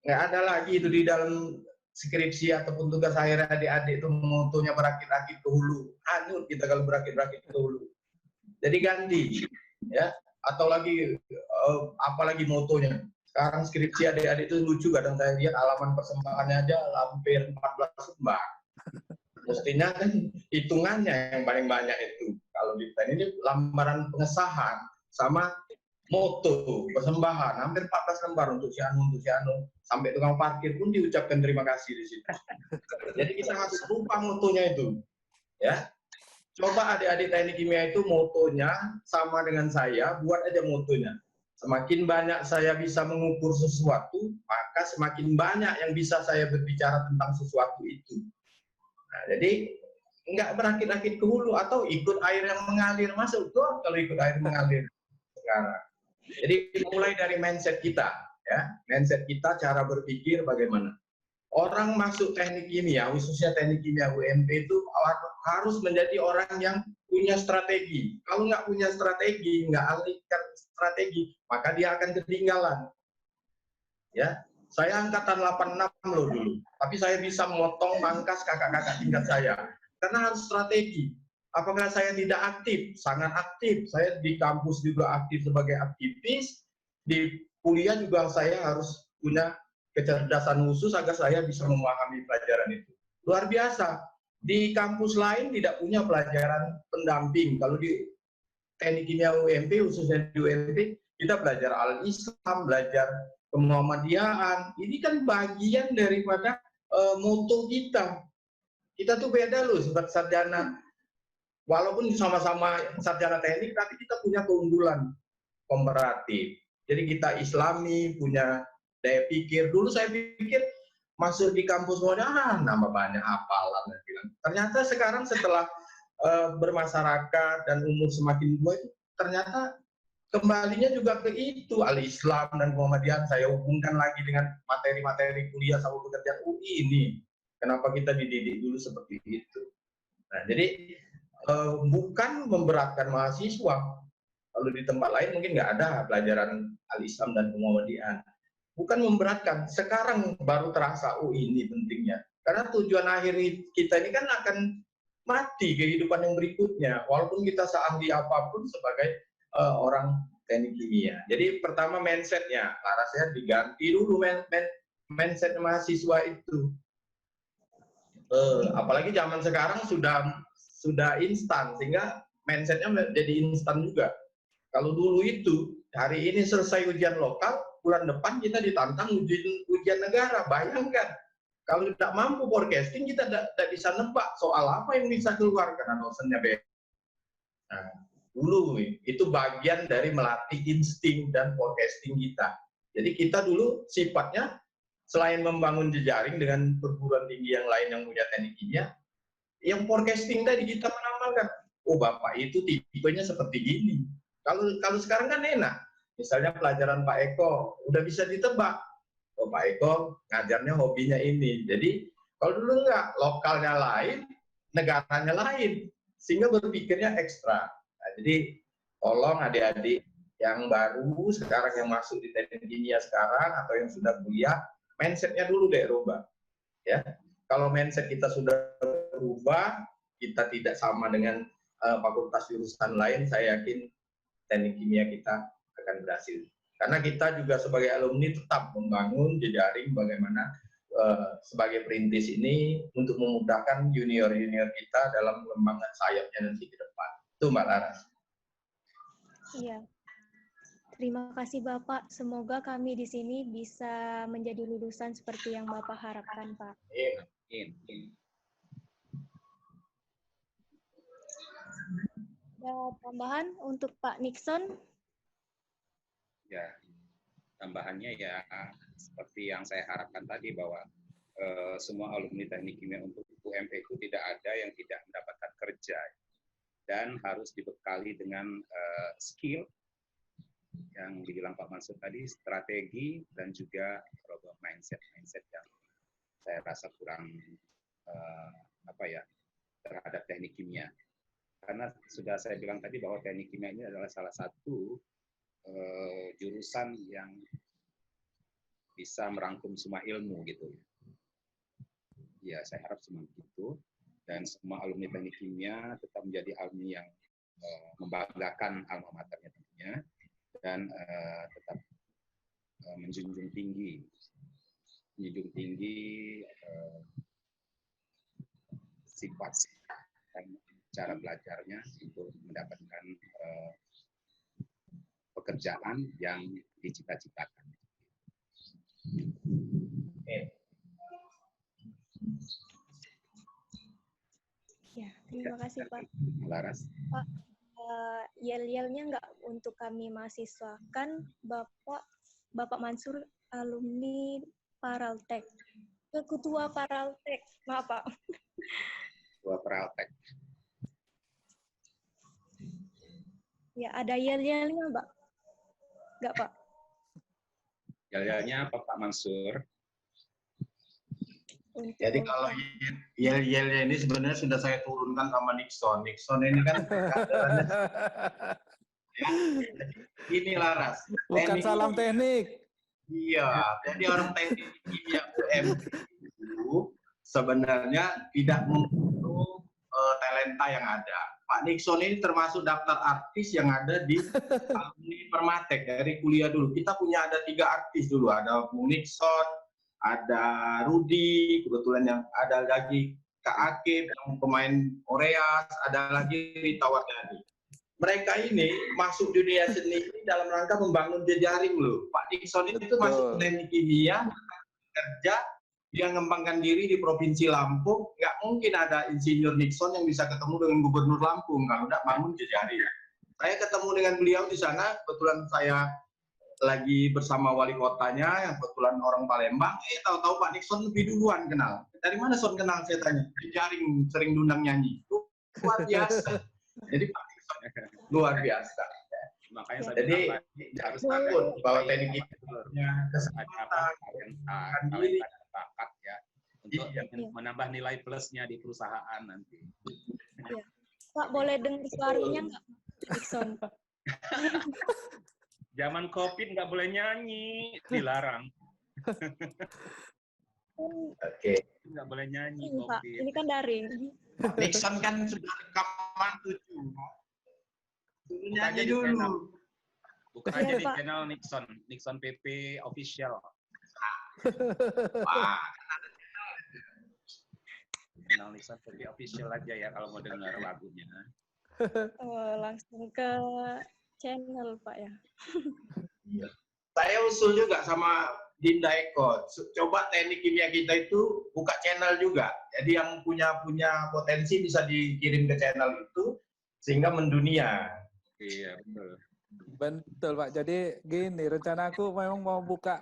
Nggak ada lagi itu di dalam skripsi ataupun tugas akhir adik-adik itu motonya berakit-rakit ke hulu. Hanyut kita kalau berakit-rakit ke hulu. Jadi ganti, ya. Atau lagi apalagi motonya. Sekarang skripsi adik-adik itu lucu, kadang saya lihat halaman persembahannya aja hampir 14 lembar. Mestinya kan hitungannya yang paling banyak itu. Kalau di ini lembaran pengesahan sama moto persembahan hampir 14 lembar untuk si Anu, sampai tukang parkir pun diucapkan terima kasih di situ. Jadi kita harus lupa motonya itu, ya. Coba adik-adik teknik kimia itu motonya sama dengan saya, buat aja motonya. Semakin banyak saya bisa mengukur sesuatu, maka semakin banyak yang bisa saya berbicara tentang sesuatu itu. Nah, jadi nggak berakit-rakit ke hulu atau ikut air yang mengalir, masuk tuh kalau ikut air mengalir sekarang. Jadi mulai dari mindset kita, ya, mindset kita, cara berpikir bagaimana. Orang masuk teknik kimia, khususnya teknik kimia UMP itu harus menjadi orang yang punya strategi. Kalau nggak punya strategi, nggak alihkan strategi, maka dia akan ketinggalan. Ya, saya angkatan 86 loh dulu, tapi saya bisa memotong pangkas kakak-kakak tingkat saya karena harus strategi. Apakah saya tidak aktif? Sangat aktif. Saya di kampus juga aktif sebagai aktivis. Di kuliah juga saya harus punya kecerdasan khusus agar saya bisa memahami pelajaran itu. Luar biasa. Di kampus lain tidak punya pelajaran pendamping. Kalau di teknik kimia UMP, khususnya di UMP, kita belajar al-Islam, belajar kemuhammadiyahan. Ini kan bagian daripada moto kita. Kita tuh beda loh, sebagai sarjana. Walaupun sama-sama sarjana teknik, tapi kita punya keunggulan komparatif. Jadi kita Islami, punya daya pikir. Dulu saya pikir masuk di kampus modern, nambah banyak hafalan. Ternyata sekarang setelah bermasyarakat dan umur semakin tua, ternyata kembalinya juga ke itu, al-Islam dan Muhammadiyahan. Saya hubungkan lagi dengan materi-materi kuliah sama pekerjaan UI ini. Kenapa kita dididik dulu seperti itu? Nah, jadi bukan memberatkan mahasiswa. Kalau di tempat lain mungkin nggak ada pelajaran al-Islam dan Muhammadiyahan. Bukan memberatkan. Sekarang baru terasa, oh ini pentingnya. Karena tujuan akhir kita ini kan akan mati kehidupan yang berikutnya. Walaupun kita seahli apapun sebagai orang teknik kimia. Jadi pertama mindsetnya, larasnya diganti dulu mindset mahasiswa itu. Apalagi zaman sekarang sudah instan, sehingga mindsetnya jadi instan juga. Kalau dulu itu, hari ini selesai ujian lokal, bulan depan kita ditantang ujian negara. Bayangkan, Kalau tidak mampu forecasting, kita tidak bisa nebak soal apa yang bisa keluar karena dosennya beda. Nah, dulu itu bagian dari melatih insting dan forecasting kita. Jadi kita dulu sifatnya selain membangun jejaring dengan perguruan tinggi yang lain yang punya teknik kimia, yang forecasting tadi kita menambahkan, oh Bapak itu tipenya seperti gini. Kalau sekarang kan enak. Misalnya pelajaran Pak Eko udah bisa ditebak. Oh Pak Eko ngajarnya hobinya ini. Jadi kalau dulu enggak, lokalnya lain, negaranya lain, sehingga berpikirnya ekstra. Nah, jadi tolong adik-adik yang baru sekarang yang masuk di teknik kimia sekarang atau yang sudah kuliah, mindsetnya dulu deh rubah. Ya, kalau mindset kita sudah berubah, kita tidak sama dengan fakultas jurusan lain, saya yakin teknik kimia kita akan berhasil. Karena kita juga sebagai alumni tetap membangun jejaring bagaimana sebagai perintis ini untuk memudahkan junior-junior kita dalam pengembangan sayapnya nanti ke depan. Itu Mbak Laras. Iya. Terima kasih Bapak. Semoga kami di sini bisa menjadi lulusan seperti yang Bapak harapkan, Pak. Ada tambahan untuk Pak Nixon? Ya, tambahannya ya seperti yang saya harapkan tadi bahwa semua alumni teknik kimia untuk UMP itu tidak ada yang tidak mendapatkan kerja dan harus dibekali dengan skill yang dibilang Pak Mansur tadi, strategi dan juga mindset yang saya rasa kurang terhadap teknik kimia. Karena sudah saya bilang tadi bahwa teknik kimia ini adalah salah satu jurusan yang bisa merangkum semua ilmu gitu. Ya, saya harap seperti itu dan semua alumni teknik kimia tetap menjadi alumni yang membanggakan alma maternya tentunya dan tetap menjunjung tinggi sifat dan cara belajarnya untuk mendapatkan pekerjaan yang dicita-citakan. Ya, terima kasih Pak. Laras. Pak, yel-yelnya nggak untuk kami mahasiswa. Kan Bapak Mansur alumni Paraltek. Ketua Paraltek, maaf Pak. Ketua Paraltek. Ya, ada yel-yelnya Pak? Nggak Pak? Yel-yelnya apa Pak Mansur? Jadi kalau yel-yelnya ini sebenarnya sudah saya turunkan sama Nixon. Nixon ini kan ini Laras. Bukan salam teknik. Iya, jadi orang teknik kimia UMP itu sebenarnya tidak membutuhkan talenta yang ada. Pak Nixon ini termasuk daftar artis yang ada di alumni Permatek dari kuliah dulu. Kita punya ada 3 artis dulu, ada Bung Nixon, ada Rudi, kebetulan yang ada lagi Kak Akib yang pemain Korea, ada lagi Rita Wardani. Mereka ini masuk dunia seni ini dalam rangka membangun jejaring loh. Pak Nixon itu masuk teknik kimia, kerja, dia mengembangkan diri di Provinsi Lampung. Nggak mungkin ada insinyur Nixon yang bisa ketemu dengan Gubernur Lampung kalau tidak bangun jejaring. Saya ketemu dengan beliau di sana, kebetulan saya lagi bersama wali kotanya yang kebetulan orang Palembang. Tahu-tahu Pak Nixon lebih duluan kenal. Dari mana Son kenal saya tanya? Jejaring sering diundang nyanyi. Luar biasa. Jadi Pak Nixon luar biasa. Makanya saya jadi harus takut bahwa teknik punya kesempatan, talenta bakat ya untuk menambah nilai plusnya di perusahaan nanti. Ya. Pak boleh dengar suaranya nggak, Nixon? Zaman COVID nggak boleh nyanyi, dilarang. Oke. Nggak boleh nyanyi. Ini, Pak, ini kan daring. Nixon kan sudah rekaman 7. Nyanyi dulu. Bukan aja di channel Nixon PP Official. Wah. Channel Nixon PP Official aja ya kalau mau dengar lagunya. Langsung ke channel Pak ya. Iya. Saya usul juga sama Dinda Eko, coba teknik kimia kita itu buka channel juga. Jadi yang punya potensi bisa dikirim ke channel itu sehingga mendunia. Iya, betul. Betul Pak. Jadi gini, rencana aku memang mau buka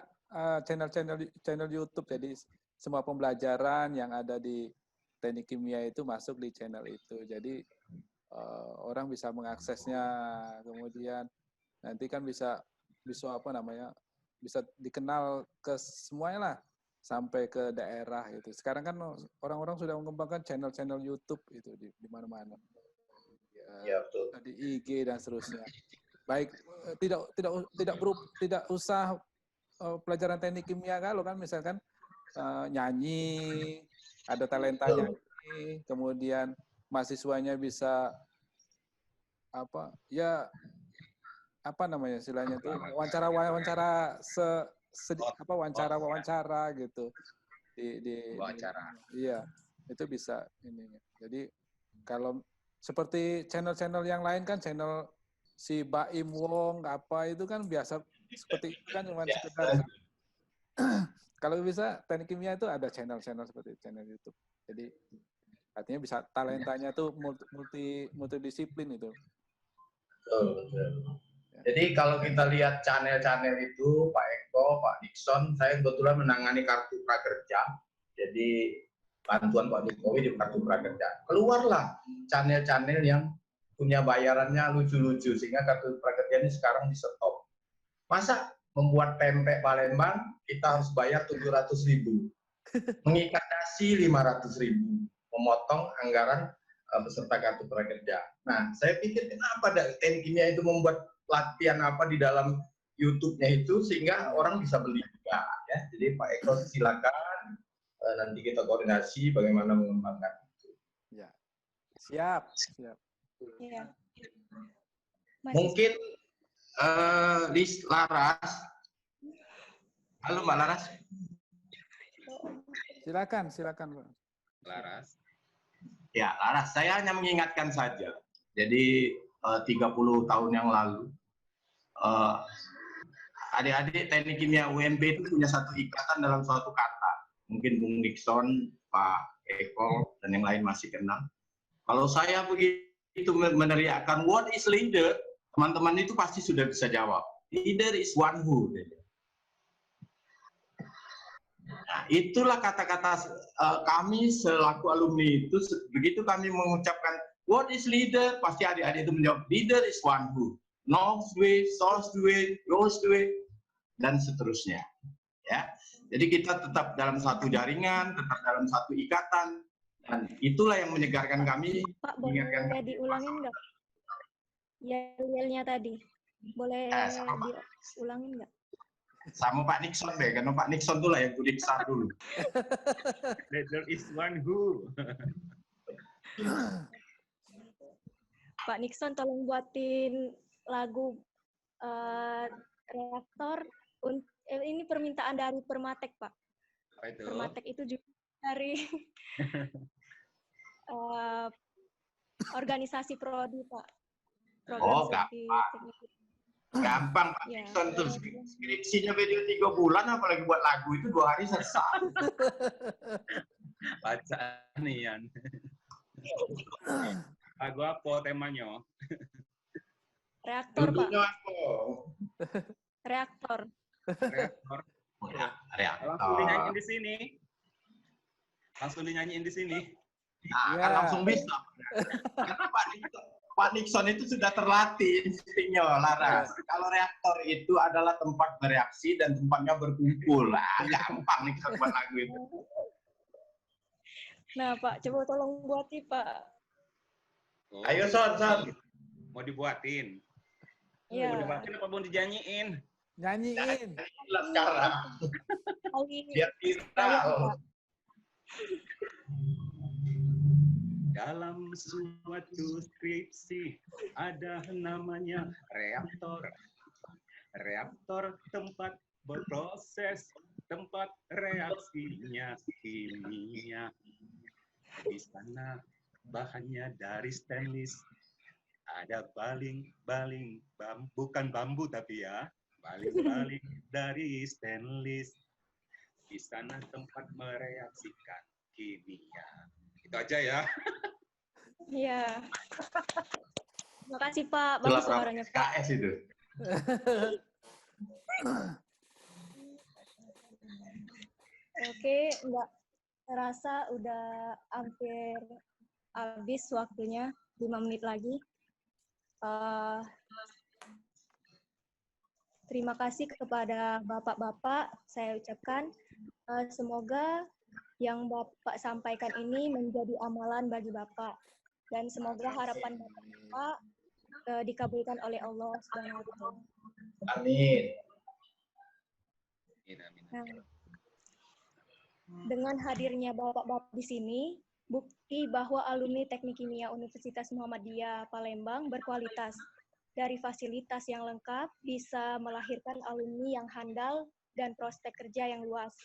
channel YouTube. Jadi semua pembelajaran yang ada di teknik kimia itu masuk di channel itu. Jadi orang bisa mengaksesnya, kemudian nanti kan bisa apa namanya, bisa dikenal ke semuanya lah, sampai ke daerah gitu. Sekarang kan orang-orang sudah mengembangkan channel-channel YouTube itu di mana-mana. Ya, betul. Di IG dan seterusnya. Baik, tidak usah pelajaran teknik kimia kalau kan misalkan nyanyi, ada talenta nyanyi, kemudian mahasiswanya bisa apa namanya istilahnya itu wawancara gitu di Wawancara. iya, itu bisa ininya. Jadi kalau seperti channel-channel yang lain kan, channel si Baim Wong apa itu kan biasa seperti itu kan, cuma sekedar. Kalau bisa teknik kimia itu ada channel-channel seperti channel YouTube. Jadi artinya bisa talentanya tuh multidisiplin itu. Jadi kalau kita lihat channel-channel itu, Pak Eko, Pak Nixon, saya kebetulan menangani kartu prakerja. Jadi bantuan Pak Jokowi di kartu prakerja. Keluarlah channel-channel yang punya bayarannya lucu-lucu sehingga kartu prakerja ini sekarang di stop. Masa membuat pempek Palembang kita harus bayar 700.000, mengikat dasi 500.000, memotong anggaran peserta kartu prakerja. Nah, saya pikir kenapa teknik kimia itu membuat latihan apa di dalam YouTube-nya itu sehingga orang bisa beli juga ya. Jadi Pak Eko silakan nanti kita koordinasi bagaimana mengembangkan itu. Ya. Siap. Iya. Mungkin Liz Laras. Halo Mbak Laras. Silakan Pak. Laras. Ya, Laras, saya hanya mengingatkan saja. Jadi 30 tahun yang lalu adik-adik teknik kimia UNB itu punya satu ikatan dalam suatu kata. Mungkin Bung Nixon, Pak Eko, dan yang lain masih kenal. Kalau saya begitu meneriakkan what is leader, teman-teman itu pasti sudah bisa jawab. Leader is one who. Nah, itulah kata-kata kami selaku alumni itu, begitu kami mengucapkan what is leader, pasti adik-adik itu menjawab leader is one who. Knows the way, source the way, goes the way, dan seterusnya. Ya, jadi kita tetap dalam satu jaringan, tetap dalam satu ikatan, dan itulah yang menyegarkan kami. Pak, boleh diulangin nggak? Yel-yelnya tadi, boleh diulangin nggak? Sama Pak Nixon deh, karena Pak Nixon tuh lah yang kulit besar dulu. Leader is one who. Pak Nixon, tolong buatin lagu reaktor. Ini permintaan dari Permatek, Pak. Apa itu? Permatek itu juga dari organisasi Prodi, Pak. Oh, gampang Pak Nixon tuh skripsinya video 3 bulan, apalagi buat lagu itu 2 hari selesai. Baca nih Yan. Lagu apa temanya? Reaktor, Duduknya Pak. apa? Reaktor. Reaktor. Reaktor. Langsung dinyanyiin di sini. Langsung dinyanyiin di sini. Nah, kan langsung bisa. Karena Pak Nixon itu sudah terlatih instingnya, Laras. Kalau reaktor itu adalah tempat bereaksi dan tempatnya berkumpul. Gampang Nixon buat lagu itu. Nah, Pak, coba tolong buatin, Pak. Oh, Ayo, Son. mau dibuatin. Iya. Mau dibuatin apa mau dinyanyiin? Nyanyiin. Sekarang. Biar viral. Dalam suatu skripsi ada namanya reaktor. Reaktor tempat berproses, tempat reaksinya kimia. Di sana bahannya dari stainless. Ada baling-baling, bukan bambu tapi ya, baling-baling dari stainless. di sana tempat mereaksikan kimia. Itu aja ya. Iya. Terima kasih Pak, Itulah bagus suaranya Pak. KS itu. Oke, nggak terasa udah hampir habis waktunya, 5 menit lagi. Terima kasih kepada Bapak-Bapak, saya ucapkan semoga yang Bapak sampaikan ini menjadi amalan bagi Bapak. Dan semoga harapan Bapak dikabulkan oleh Allah SWT. Amin. Nah, dengan hadirnya Bapak-Bapak di sini, bukti bahwa alumni Teknik Kimia Universitas Muhammadiyah Palembang berkualitas. Dari fasilitas yang lengkap, bisa melahirkan alumni yang handal dan prospek kerja yang luas.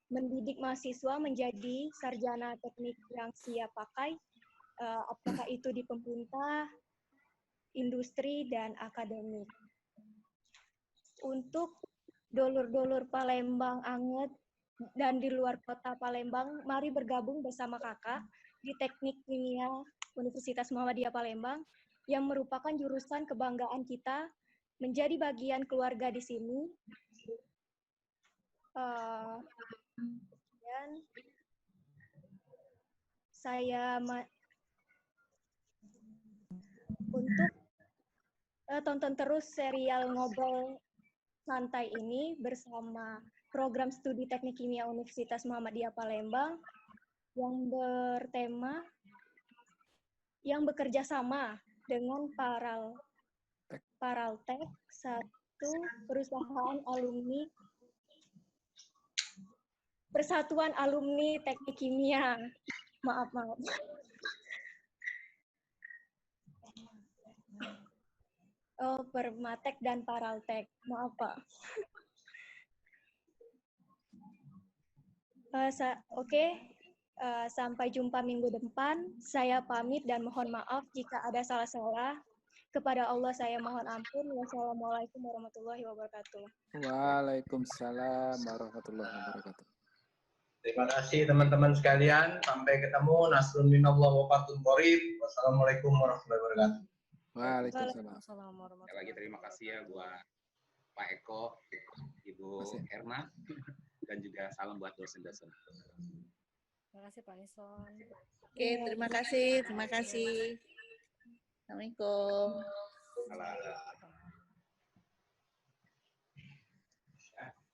Mendidik mahasiswa menjadi sarjana teknik yang siap pakai, apakah itu di pemerintah, industri, dan akademik. Untuk dulur-dulur Palembang anget dan di luar kota Palembang, mari bergabung bersama kakak di Teknik Kimia Universitas Muhammadiyah Palembang yang merupakan jurusan kebanggaan kita, menjadi bagian keluarga di sini. Dan saya untuk tonton terus serial Ngobrol Santai ini bersama program studi Teknik Kimia Universitas Muhammadiyah Palembang yang bertema yang bekerja sama dengan Paraltek, satu perusahaan alumni Persatuan Alumni Teknik Kimia. Maaf. Oh, Permatek dan Paraltek. Maaf, Pak. Oke. Sampai jumpa minggu depan. Saya pamit dan mohon maaf jika ada salah-salah. Kepada Allah saya mohon ampun. Wassalamualaikum warahmatullahi wabarakatuh. Waalaikumsalam warahmatullahi wabarakatuh. Terima kasih teman-teman sekalian. Sampai ketemu. Nasrun minallah wa fathun qorib. Wassalamualaikum warahmatullahi wabarakatuh. Waalaikumsalam. Sekali lagi terima kasih ya buat Pak Eko, Ibu Erna, dan juga salam buat dosen-dosen. Terima kasih Pak Nison. Oke, terima kasih. Assalamualaikum. Salam.